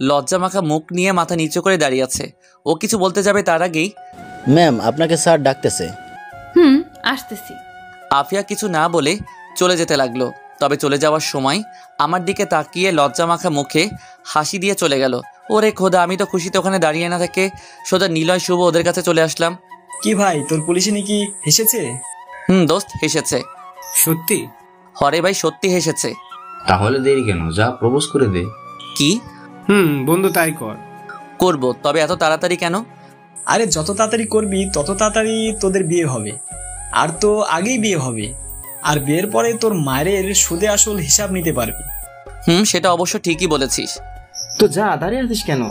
লজ্জামাখা মুখ নিয়ে মাথা নিচু করে দাঁড়িয়ে আছে। ও কিছু বলতে যাবে তার আগেই, ম্যাম আপনাকে স্যার ডাকতেছে। আসতেছি। আফিয়া কিছু না বলে চলে যেতে লাগলো। তবে চলে যাওয়ার সময় আমার দিকে তাকিয়ে লজ্জামাখা মুখে হাসি দিয়ে চলে গেল। ওরে খোদা, আমি তো খুশিতে ওখানে দাঁড়িয়ে না থেকে সোজা নিলয় শুভ ওদের কাছে চলে আসলাম। কি ভাই, তোর পুলিশে নাকি হেসেছে? দোস্ত, হেসেছে। সত্যি? হরে ভাই, সত্যি হেসেছে। তাহলে দেরি কেন, যা প্রপোজ করে দে। কি? বন্ধু তাই কর। করব, তবে এত তাড়াতাড়ি কেন? আরে যত তাড়াতাড়ি করবি তত তাড়াতাড়ি তোদের বিয়ে হবে। আর তো আগেই বিয়ে হবে, আর বিয়ের পরে তোর মায়ের সুদে আসল হিসাব নিতে পারবি। সেটা অবশ্য ঠিকই বলেছিস। তো যা, দাঁড়িয়ে আছিস কেন?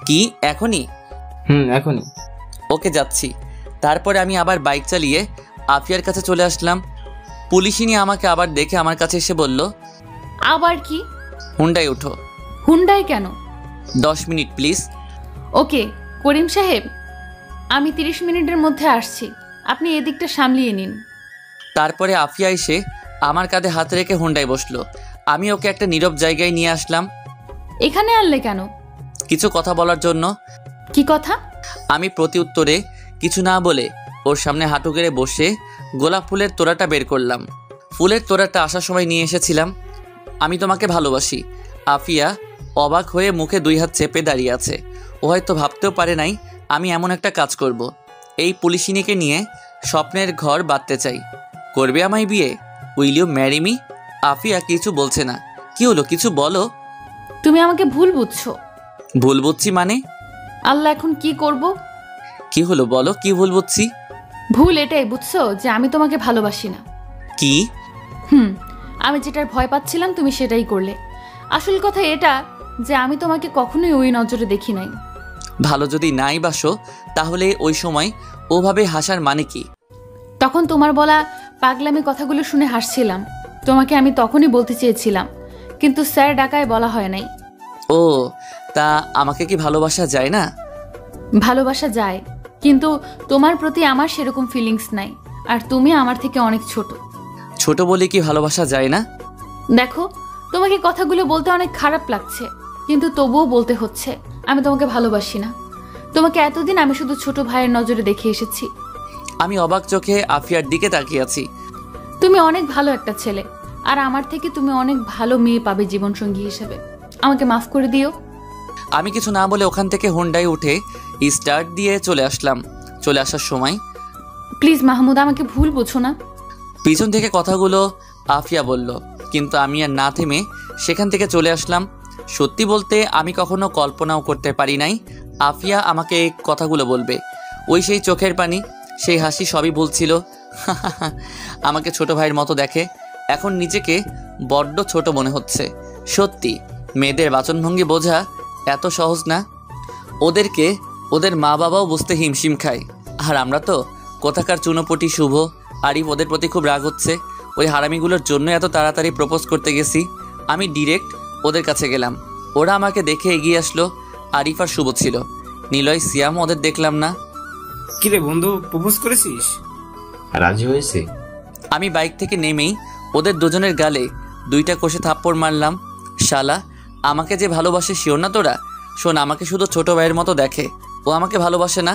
কি এখনই? এখনই। ওকে, যাচ্ছি। তারপরে আমি আবার বাইক চালিয়ে আফিয়ার কাছে চলে আসলাম। পুলিশিনী আমাকে আবার দেখে আমার কাছে এসে বলল, আবার কি? হুন্ডায় উঠো। হুন্ডায় কেন? 10 মিনিট প্লিজ। ওকে করিম সাহেব, আমি 30 মিনিটের মধ্যে আসছি, আপনি এদিকটা সামলিয়ে নিন। তারপরে আফিয়া এসে আমার কাঁধে হাত রেখে হুন্ডায় বসলো। আমি ওকে একটা নীরব জায়গায় নিয়ে আসলাম। এখানে আনলে কেন? কিছু কথা বলার জন্য। কি কথা? আমি প্রতি উত্তরে কিছু না বলে ওর সামনে হাঁটু গেড়ে বসে গোলাপ ফুলের তোড়াটা বের করলাম। ফুলের তোড়াটা আসার সময় নিয়ে এসেছিলাম। আমি তোমাকে ভালোবাসি। আফিয়া অবাক হয়ে মুখে 2 হাত চেপে দাঁড়িয়ে আছে। ও হয়তো ভাবতেও পারে নাই আমি এমন একটা কাজ করব। এই পুলিশিনীকে নিয়ে স্বপ্নের ঘর বাঁধতে চাই। করবে আমায় বিয়ে? Will you marry me? Afia কিছু বলছে না। কি হলো, কিছু বলো। তুমি আমাকে ভুল বুঝছো। ভুল বুঝছি মানে? আল্লাহ, এখন কি করব? কি হলো বলো, কি ভুল বুঝছি? ভুল এটাই বুঝছো যে আমি তোমাকে ভালোবাসি না। কি? আমি যেটার ভয় পাচ্ছিলাম তুমি সেটাই করলে। আসল কথা এটা যে আমি তোমাকে কখনোই ওই নজরে দেখি নাই। ভালো যদি নাই বাসো তাহলে ওই সময় ওভাবে হাসার মানে কি? তখন তোমার বলা পাগলামি কথাগুলো শুনে হাসছিলাম। তোমাকে আমি তখনই বলতে চেয়েছিলাম, কিন্তু স্যার ডাকায় বলা হয় নাই। ও, তা আমাকে কি ভালোবাসা যায় না? ভালোবাসা যায়, কিন্তু তোমার প্রতি আমার সেরকম ফিলিংস নাই। আর তুমি আমার থেকে অনেক ছোট। ছোট বলে কি ভালোবাসা যায় না? দেখো, তোমাকে কথাগুলো বলতে অনেক খারাপ লাগছে, কিন্তু তবুও বলতে হচ্ছে। আমি তোমাকে ভালোবাসি না। তোমাকে এতদিন আমি শুধু ছোট ভাইয়ের নজরে দেখে এসেছি। আমি অবাক চোখে আফিয়ার দিকে তাকিয়ে আছি। তুমি অনেক ভালো একটা ছেলে, আর আমার থেকে তুমি অনেক ভালো মেয়ে পাবে জীবনসঙ্গী হিসেবে। আমাকে মাফ করে দিও। আমি কিছু না বলে ওখান থেকে হুন্ডায় উঠে স্টার্ট দিয়ে চলে আসলাম। চলে আসার সময়, প্লিজ মাহমুদ, আমাকে ভুল বুঝো না। পিছন থেকে কথাগুলো আফিয়া বলল, কিন্তু আমি আর না থেমে সেখান থেকে চলে আসলাম। সত্যি বলতে আমি কখনো কল্পনাও করতে পারি নাই আফিয়া আমাকে কথাগুলো বলবে। ওই সেই চোখের পানি, সেই হাসি সবই ভুল ছিল। আমাকে ছোট ভাইয়ের মতো দেখে। এখন নিজেকে বড্ড ছোট মনে হচ্ছে। সত্যি মেয়েদের বাচনভঙ্গি বোঝা এত সহজ না। ওদেরকে ওদের মা বাবাও বুঝতে হিমশিম খায়। আর আমরা তো কোথাকার চুনোপটি শুভ। আরিফ ওদের প্রতি খুব রাগ হচ্ছে। ওই হারামিগুলোর জন্য এত তাড়াতাড়ি প্রপোজ করতে গেছি। আমি ডিরেক্ট ওদের কাছে গেলাম। ওরা আমাকে দেখে এগিয়ে আসলো। আরিফ আর শুভ ছিল। নিলয় সিয়াম ওদের দেখলাম না। কিরে বন্ধু, প্রপোজ করেছিস? রাজি হয়েছে? আমি বাইক থেকে নেমেই ওদের দুজনের গালে 2টা কষে থাপ্পড় মারলাম। শালা, আমাকে যে ভালোবাসে শিওর না তোরা? শোন, আমাকে শুধু ছোট ভাইয়ের মতো দেখে, ও আমাকে ভালোবাসে না।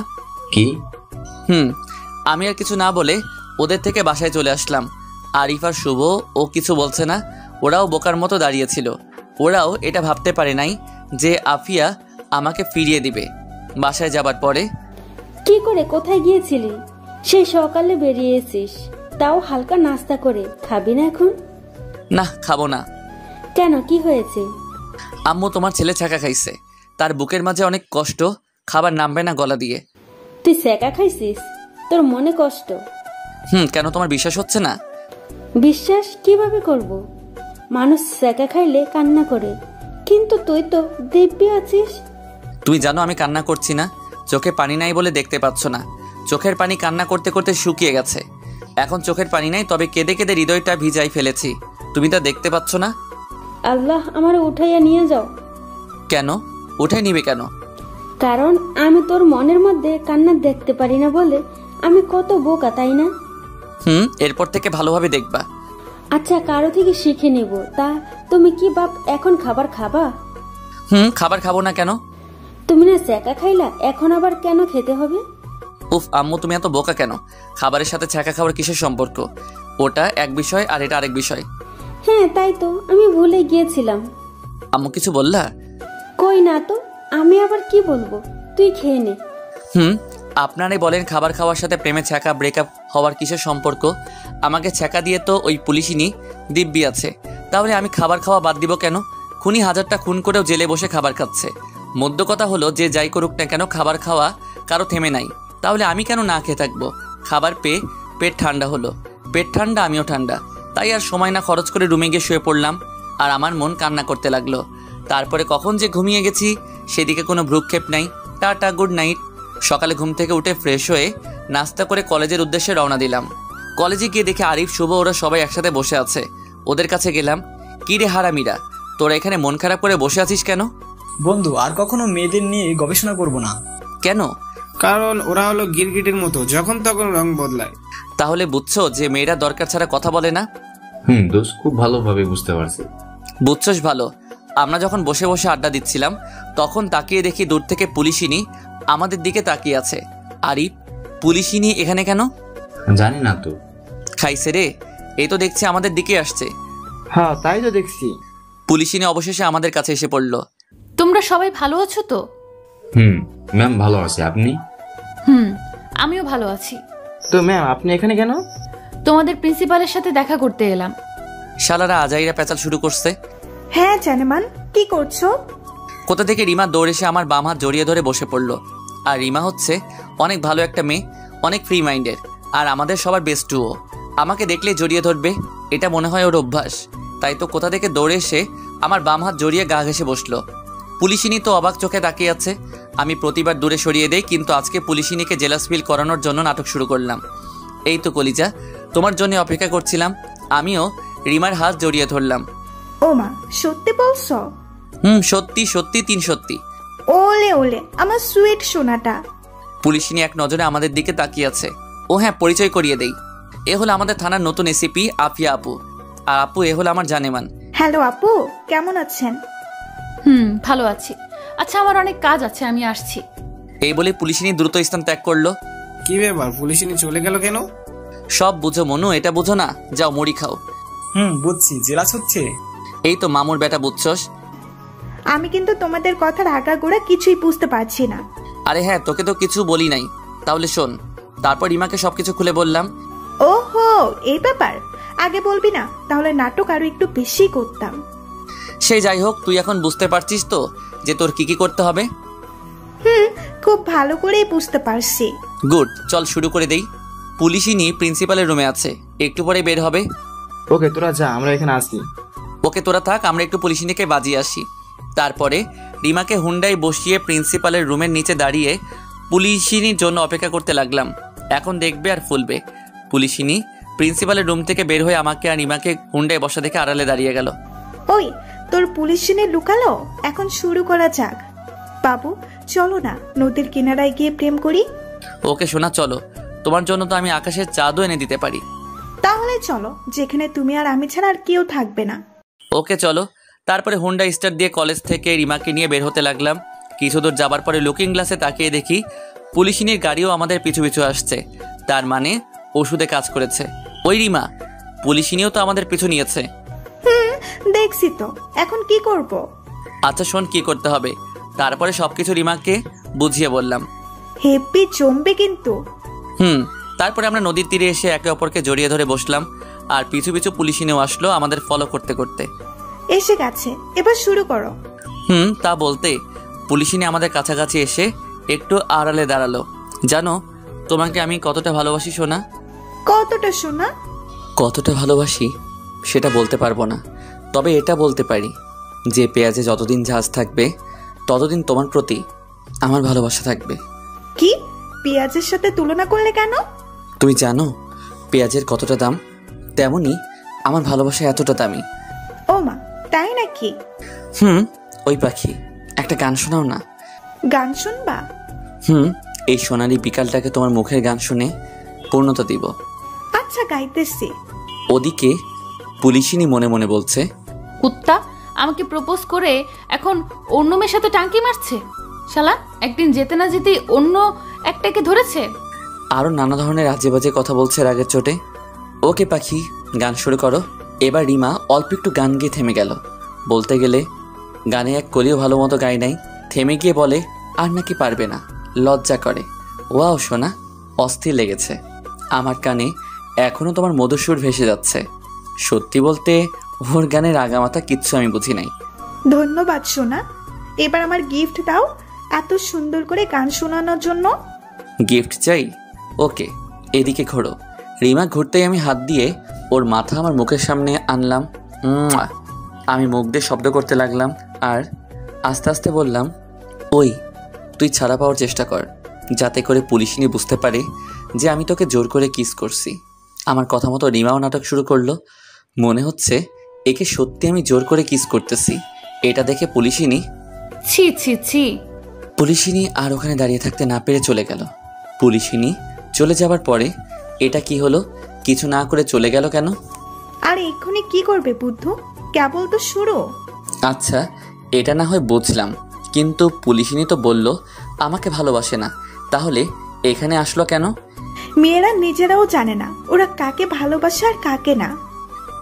কি? আমি আর কিছু না বলে ওদের থেকে বাসায় চলে আসলাম। আরিফ আর শুভ ও কিছু বলছে না, ওরাও বোকার মতো দাঁড়িয়েছিল। ওরাও এটা ভাবতে পারে নাই যে আফিয়া আমাকে ফিরিয়ে দিবে। বাসায় যাবার পরে কি করে কোথায় গিয়েছিলি? সেই সকালে বেরিয়েছিস, তাও হালকা নাস্তা করে। খাবি না এখন? না, খাবো না। কেন, কি হয়েছে? আম্মু তোমার ছেলে ছ্যাঁকা খাইছে, তার বুকের মাঝে অনেক কষ্ট, খাবার নামবে না গলা দিয়ে। তুই ছ্যাঁকা খাইছিস? তোর মনে কষ্ট? কেন তোমার বিশ্বাস হচ্ছে না? বিশ্বাস কিভাবে করব? মানুষ ছ্যাঁকা খাইলে কান্না করে, কিন্তু তুই তো দিব্যি আছিস। তুমি জানো আমি কান্না করছি না, চোখে পানি নাই বলে দেখতে পাচ্ছ না। চোখের পানি কান্না করতে করতে শুকিয়ে গেছে। এখন চোখের পানি নাই, তবে কেঁদে কেঁদে হৃদয়টা ভিজাই ফেলেছি। তুমি তা দেখতে পাচ্ছ না? আল্লাহ আমার উঠাইয়া নিয়ে যাও। কেন উঠাই নিবে কেন? কারণ আমি তোর মনের মধ্যে কান্না দেখতে পারি না বলে। আমি কত বোকা, তাই না? এরপর থেকে ভালোভাবে দেখবা। আচ্ছা, কারো থেকে শিখে নেব। তা তুমি কি বাপ এখন খাবার খাবা? খাবার খাবো না কেন? তুমি না ছ্যাঁকা খাইলা, এখন আবার কেন খেতে হবে? উফ আম্মু, তুমি এত বোকা কেন? খাবারের সাথে ছ্যাঁকা খাবার কিসের সম্পর্ক? ওটা এক বিষয় আর এটা আরেক বিষয়। হ্যাঁ তাই তো, আমি ভুলে গিয়েছিলাম। আম্মু কিছু বললা? কই না তো, আমি আবার কি বলবো, তুই খেয়ে নে। আপনারাই বলেন খাবার খাওয়ার সাথে প্রেমে ছ্যাঁকা ব্রেকআপ হওয়ার কিসের সম্পর্ক? আমাকে ছ্যাঁকা দিয়ে তো ওই পুলিশিনী দিব্যি আছে, তাহলে আমি খাবার খাওয়া বাদ দিব কেন? খুনি হাজারটা খুন করেও জেলে বসে খাবার খাচ্ছে। মধ্য কথা হলো, যে যাই করুক না কেন খাবার খাওয়া কারো থেমে নাই, তাহলে আমি কেন না খেয়ে থাকবো? খাবার পেয়ে পেট ঠান্ডা হলো, পেট ঠান্ডা আমিও ঠান্ডা, তাই আর সময় না খরচ করে রুমে গিয়ে শুয়ে পড়লাম। আর আমার মন কান্না করতে লাগলো। তারপরে কখন যে ঘুমিয়ে গেছি সেদিকে কোনো ভ্রুক্ষেপ নাই। Tata, good night. সকালে ঘুম থেকে উঠে ফ্রেশ হয়ে নাস্তা করে কলেজের উদ্দেশ্যে রওনা দিলাম। কলেজে গিয়ে দেখে আরিফ, শুভ ওরা সবাই একসাথে বসে আছে। ওদের কাছে গেলাম। কি রে হারামিরা, তোরা এখানে মন খারাপ করে বসে আছিস কেন? বন্ধু, আর কখনো মেয়েদের নিয়ে গবেষণা করব না। কেন? কারণ ওরা হলো গিরগিটির মতো, যখন তখন রং বদলায়। তাহলে বুঝছো যে মেয়েরা দরকার ছাড়া কথা বলে না? দোস্ত খুব ভালোভাবে বুঝতে পারছি। বুঝছস ভালো। আমরা যখন বসে বসে আড্ডা দিচ্ছিলাম তখন তাকিয়ে দেখি দূর থেকে পুলিশিনী আমাদের দিকে তাকিয়ে আছে। আরিফ, পুলিশিনী এখানে কেন? জানি না তো। খাইছে রে, এই তো দেখছি আমাদের দিকে আসছে। হ্যাঁ তাই তো দেখছি। পুলিশিনী অবশেষে আমাদের কাছে এসে পড়ল। তোমরা সবাই ভালো আছো তো? ম্যাম ভালো আছে, আপনি? আমিও ভালো আছি। তো ম্যাম আপনি এখানে কেন? তোমাদের প্রিন্সিপালের সাথে দেখা করতে এলাম। শালারা আজাইরা পেঁচাল শুরু করছে। হ্যাঁ জানেমান, কি করছো? কোথা থেকে রিমা দৌড়ে এসে আমার বাম হাত জড়িয়ে ধরে বসে পড়লো। আর রিমা হচ্ছে অনেক ভালো একটা মেয়ে, অনেক ফ্রি মাইন্ডের, আর আমাদের সবার বেস্টুও। আমাকে দেখলে জড়িয়ে ধরবে, এটা মনে হয় ওর অভ্যাস। তাই তো কোথা থেকে দৌড়ে এসে আমার বাম হাত জড়িয়ে গা ঘেঁষে বসলো। পুলিশিনী তো অবাক চোখে তাকিয়ে আছে। আমি প্রতিবার দূরে সরিয়ে দেই, কিন্তু আজকে পুলিশিনীকে জেলাস ফিল করানোর জন্য নাটক শুরু করলাম। এই তো কলিজা, তোমার জন্য অপেক্ষা করছিলাম। আমিও রিমার হাত জড়িয়ে ধরলাম। ও মা, সত্যি বলছো? সত্যি সত্যি, 3 সত্যি। ওলে ওলে আমার সুইট সোনাটা। পুলিশিনী এক নজরে আমাদের দিকে তাকিয়ে আছে। ও হ্যাঁ, পরিচয় করিয়ে দেই। এ হলো আমাদের থানার নতুন এসিপি আফিয়া আপু। আর আপু এ হলো আমার জানেমান। হ্যালো আপু, কেমন আছেন? ভালো আছি। আচ্ছা, আমার অনেক কাজ আছে, আমি আসছি। এই বলে পুলিশিনী দ্রুত স্থান ত্যাগ করলো। কি ব্যাপার, পুলিশিনী চলে গেল কেন? সব বুঝো মনু, এটা বুঝো না? যাও মুড়ি খাও। বুঝছি, জেলাস হচ্ছে। এই তো মামুর বেটা, বুঝছস? আমি কিন্তু তোমাদের কথার আগাগোড়া কিছুই বুঝতে পারছি না। আরে হ্যাঁ, তোকে তো কিছু বলি নাই। তাহলে শোন। তারপর রিমাকে সবকিছু খুলে বললাম। ওহো, এই ব্যাপার। আগে বলবি না, তাহলে নাটক আরো একটু বেশি করতাম। সে যাই হোক, তুই এখন বুঝতে পারছিস তো যে তোর কি কি করতে হবে? খুব ভালো করেই বুঝতে পারছি। গুড, চল শুরু করে দেই। পুলিশিনী প্রিন্সিপালের রুমে আছে, একটু পরে বের হবে। ওকে তোরা যা, আমরা এখানে আসি। ওকে তোরা থাক, আমরা একটু পুলিশিনীকে বাজিয়ে আসি। তারপরে রিমাকে হুন্ডায় বসিয়ে প্রিন্সিপালের রুমের নিচে দাঁড়িয়ে পুলিশিনীর জন্য অপেক্ষা করতে লাগলাম। এখন দেখবে আর ফুলবে। পুলিশিনী প্রিন্সিপালের রুম থেকে বের হয়ে আমাকে আর রিমাকে হুন্ডায় বসা দেখে আড়ালে দাঁড়িয়ে গেল। ওই তোর পুলিশিনী লুকালো, এখন শুরু করা যাক। বাবু চলো না, নদীর কিনারায় গিয়ে প্রেম করি। ওকে শোনা, চলো। তোমার জন্য তো আমি আকাশের চাঁদও এনে দিতে পারি। তাহলে চলো, যেখানে তুমি আর আমি ছাড়া আর কেউ থাকবে না। ওকে চলো। তারপরে হুন্ডা স্টার্ট দিয়ে কলেজ থেকে রিমাকে নিয়ে বের হতে লাগলাম। কিছু দূর যাবার পরে লুকিং গ্লাসে তাকিয়ে দেখি পুলিশিনীর গাড়িও আমাদের পিছু পিছু আসছে। তার মানে ওষুধে কাজ করেছে। ওই রিমা, পুলিশিনীও তো আমাদের পিছু নিয়েছে। দেখছি তো, এখন কি করব? আচ্ছা শোন কি করতে হবে, তারপরে সবকিছু রিমাকে বুঝিয়ে বললাম। হেব্বি জমবে কিন্তু। তারপরে আমরা নদীর তীরে এসে একে অপরকে জড়িয়ে ধরে বসলাম, আর পিছু পিছু পুলিশিনেও আসলো আমাদের ফলো করতে করতে। এসে গেছে, এবার শুরু করো। তা বলতে পুলিশিনে আমাদের কাছাকাছি এসে একটু আড়ালে দাঁড়ালো। জানো তোমাকে আমি কতটা ভালোবাসি সোনা? কতটা সোনা? কতটা ভালোবাসি সেটা বলতে পারবো না, তবে এটা বলতে পারি যে পেঁয়াজে যতদিন ঝাঁজ থাকবে ততদিন তোমার প্রতি আমার ভালোবাসা থাকবে। কি পেঁয়াজের সাথে তুলনা করলে কেন? তুমি জানো পেঁয়াজের কতটা দাম, তেমনি আমার ভালোবাসা এতটা দামি। ও মা, তাই নাকি? ওই পাখি একটা গান শোনাও না। গান শুনবা? এই সোনালি বিকালটাকে তোমার মুখের গান শুনে পূর্ণতা দিব। আচ্ছা গাইতেছি। ওদিকে পুলিশিনী মনে মনে বলছে, কুত্তা আমাকে প্রপোজ করে এখন অন্য মেয়ের সাথে টাঙ্কি মারছে। শালা একদিন যেতে না যেতেই অন্য একটাকে ধরেছে। আরো নানা ধরনের আজে বাজে কথা বলছে রাগের চোটে। ওকে পাখি গান শুরু করো। এবার রিমা অল্প একটু গান গিয়ে থেমে গেল। বলতে গেলে গানে এক কলিও ভালো মতো গায় নাই। থেমে গিয়ে বলে আর নাকি পারবে না, লজ্জা করে। ওয়াও সোনা, অস্থির লেগেছে। আমার কানে এখনো তোমার মধুর ভেসে যাচ্ছে। সত্যি বলতে ওর গানের আগামাথা কিচ্ছু আমি বুঝি নাই। ধন্যবাদ সোনা, এবার আমার গিফট দাও এত সুন্দর করে গান শোনানোর জন্য। গিফট চাই? ওকে এদিকে ঘোরো। রিমা ঘুরতেই আমি হাত দিয়ে ওর মাথা আমার মুখের সামনে আনলাম। আমি মুখ দিয়ে শব্দ করতে লাগলাম আর আস্তে আস্তে বললাম, ওই তুই ছাড়া পাওয়ার চেষ্টা কর, যাতে করে পুলিশিনী বুঝতে পারে যে আমি তোকে জোর করে কিস করছি। আমার কথা মতো রিমাও নাটক শুরু করলো। মনে হচ্ছে একে সত্যি আমি জোর করে কিস করতেছি। এটা দেখে পুলিশিনী ছি ছি ছি। পুলিশিনী আর ওখানে দাঁড়িয়ে থাকতে না পেরে চলে গেল। পুলিশিনী চলে যাবার পরে এটা কি হলো, কিছু না করে চলে গেল কেন? আর এক্ষুনি কি করবে বুদ্ধ? কেবল তো শুরু। আচ্ছা এটা না হয় বুঝলাম, কিন্তু পুলিশিনী তো বলল আমাকে ভালোবাসে না, তাহলে এখানে আসলো কেন? মেয়েরা নিজেরাও জানে না ওরা কাকে ভালোবাসে আর কাকে না।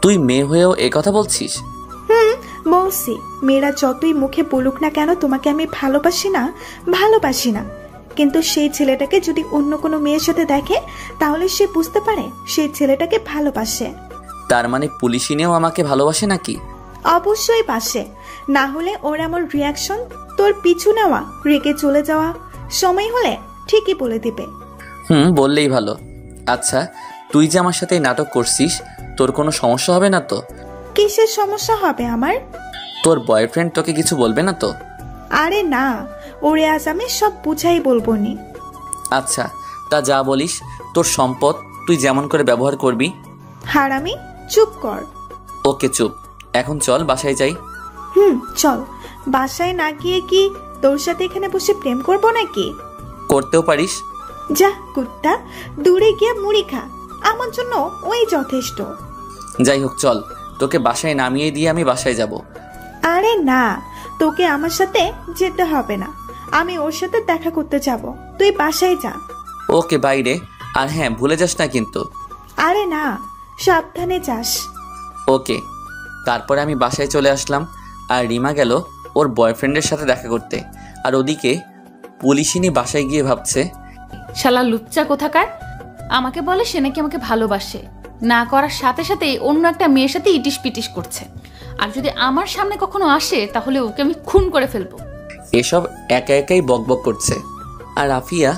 তুই মেয়ে হয়েও এ কথা বলছিস? বলছি, মেয়েরা যতই মুখে বলুক না কেন তোমাকে আমি ভালোবাসি না, কিন্তু সেই ছেলেটাকে যদি অন্য কোনো মেয়ের সাথে দেখে তাহলে সে বুঝতে পারে সেই ছেলেটাকে ভালোবাসে। তার মানে পুলিশিনীও আমাকে ভালোবাসে নাকি? অবশ্যই বাসে, না হলে ওর এমন রিয়াকশন, তোর পিছু নেওয়া, রেগে চলে যাওয়া, সময় হলে ঠিকই বলে দিবে। বললেই ভালো। আচ্ছা তুই যে আমার সাথে নাটক করছিস, তোর কোনো সমস্যা হবে না তো? কিসের সমস্যা হবে আমার? তোর বয়ফ্রেন্ড তোকে কিছু বলবে না তো? আরে না, ওরে আজ আমি সব বুঝাই বলবো নি। আচ্ছা তা যা বলিস, তোর সম্পদ তুই যেমন করে ব্যবহার করবি। হারামি, চুপ কর। ওকে চুপ, এখন চল বাসায় যাই। চল। বাসায় না গিয়ে কি তোর সাথে এখানে বসে প্রেম করবো নাকি? করতেও পারিস। যা কুত্তা, দূরে গিয়ে মুড়ি খা, আমার জন্য ওই যথেষ্ট। যাই হোক চল, তোকে বাসায় নামিয়ে দিয়ে আমি বাসায় যাব। আরে না, তোকে আমার সাথে যেতে হবে না, আমি ওর সাথে দেখা করতে যাব, তুই বাসায় যা। ওকে বাইরে, আর হ্যাঁ ভুলে যাস না কিন্তু। আরে না, সাবধানে যাস। ওকে। তারপরে আমি বাসায় চলে আসলাম আর রিমা গেল ওর বয়ফ্রেন্ডের সাথে দেখা করতে। আর ওদিকে পুলিশিনী বাসায় গিয়ে ভাবছে, শালা লুচ্চা কোথাকার, আমাকে বলে সে নাকি আমাকে ভালোবাসে, না করার সাথে সাথেই অন্য একটা মেয়ের সাথে ইটিস পিটিস করছে। আর যদি আমার সামনে কখনো আসে তাহলে ওকে আমি খুন করে ফেলবো। এসব একা একাই বকবক করছে আর আফিয়া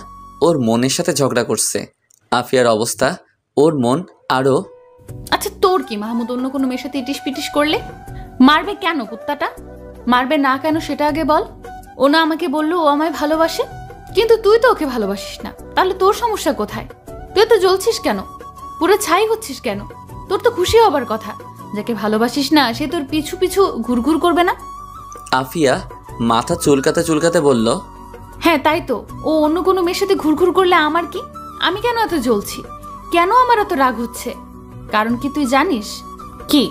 ওর মনের সাথে ঝগড়া করছে। আফিয়ার অবস্থা, ওর মন আরো। আচ্ছা তোর কি মাহমুদ অন্য কোনো মেয়ের সাথে ইটিস পিটিস করলে? মারবে কেন কুত্তাটা? মারবে না কেন সেটা আগে বল। ও না আমাকে বললো ও আমায় ভালোবাসে, কিন্তু তুই তো ওকে ভালোবাসিস না, তাহলে তোর সমস্যা কোথায়? তুই তো জ্বলছিস কেন, পুরো ছাই হচ্ছিস কেন? তোর তো খুশি হবার কথা, যাকে ভালোবাসিস না সে তোর পিছু পিছু ঘুরঘুর করবে না। আফিয়া মাথা চুলকাতে চুলকাতে বলল, হ্যাঁ তাই তো, ও অন্য কোনো মেয়ের সাথে ঘুরঘুর করলে আমার কি? আমি কেন এত জ্বলছি? কেন আমার এত রাগ হচ্ছে? কারণ কি তুই জানিস? কি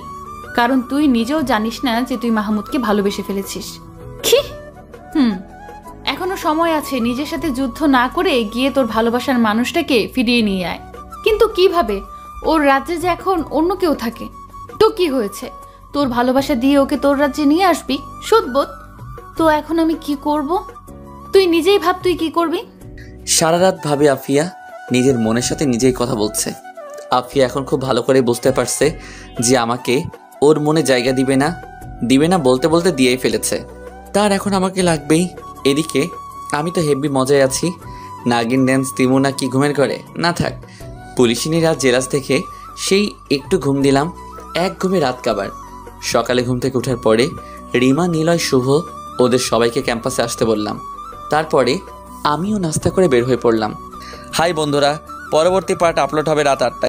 কারণ? তুই নিজেও জানিস না যে তুই মাহমুদকে ভালোবেসে ফেলেছিস। কি? এখনো সময় আছে, নিজের সাথে যুদ্ধ না করে গিয়ে তোর ভালোবাসার মানুষটাকে ফিরিয়ে নিয়ে আয়। কিন্তু কিভাবে? ওর রাজ্যে যে এখন অন্য কেউ থাকে। তো কি হয়েছে? তোর ভালোবাসা দিয়ে ওকে তোর রাজ্যে নিয়ে আসবি? সুদবোধ। তো এখন আমি কি করব? তুই নিজেই ভাব তুই কি করবি। সারা রাত ভাবে আফিয়া নিজের মনের সাথে নিজেই কথা বলছে। আফিয়া এখন খুব ভালো করে বুঝতে পারছে যে আমাকে ওর মনে জায়গা দিবে না বলতে বলতে দিয়েই ফেলেছে। তার এখন আমাকে লাগবেই। এদিকে আমি তো হেভি মজায় আছি। নাগিন ড্যান্স দিমু না কি ঘুমের ঘরে? না থাক, পুলিশিনী রাত জেলাস থেকে সেই একটু ঘুম দিলাম, এক ঘুমে রাত কাবার। সকালে ঘুম থেকে ওঠার পরে রিমা, নিলয়, শুভ ওদের সবাইকে ক্যাম্পাসে আসতে বললাম। তারপরে আমিও নাস্তা করে বের হয়ে পড়লাম। হাই বন্ধুরা, পরবর্তী পার্ট আপলোড হবে রাত 8টায়।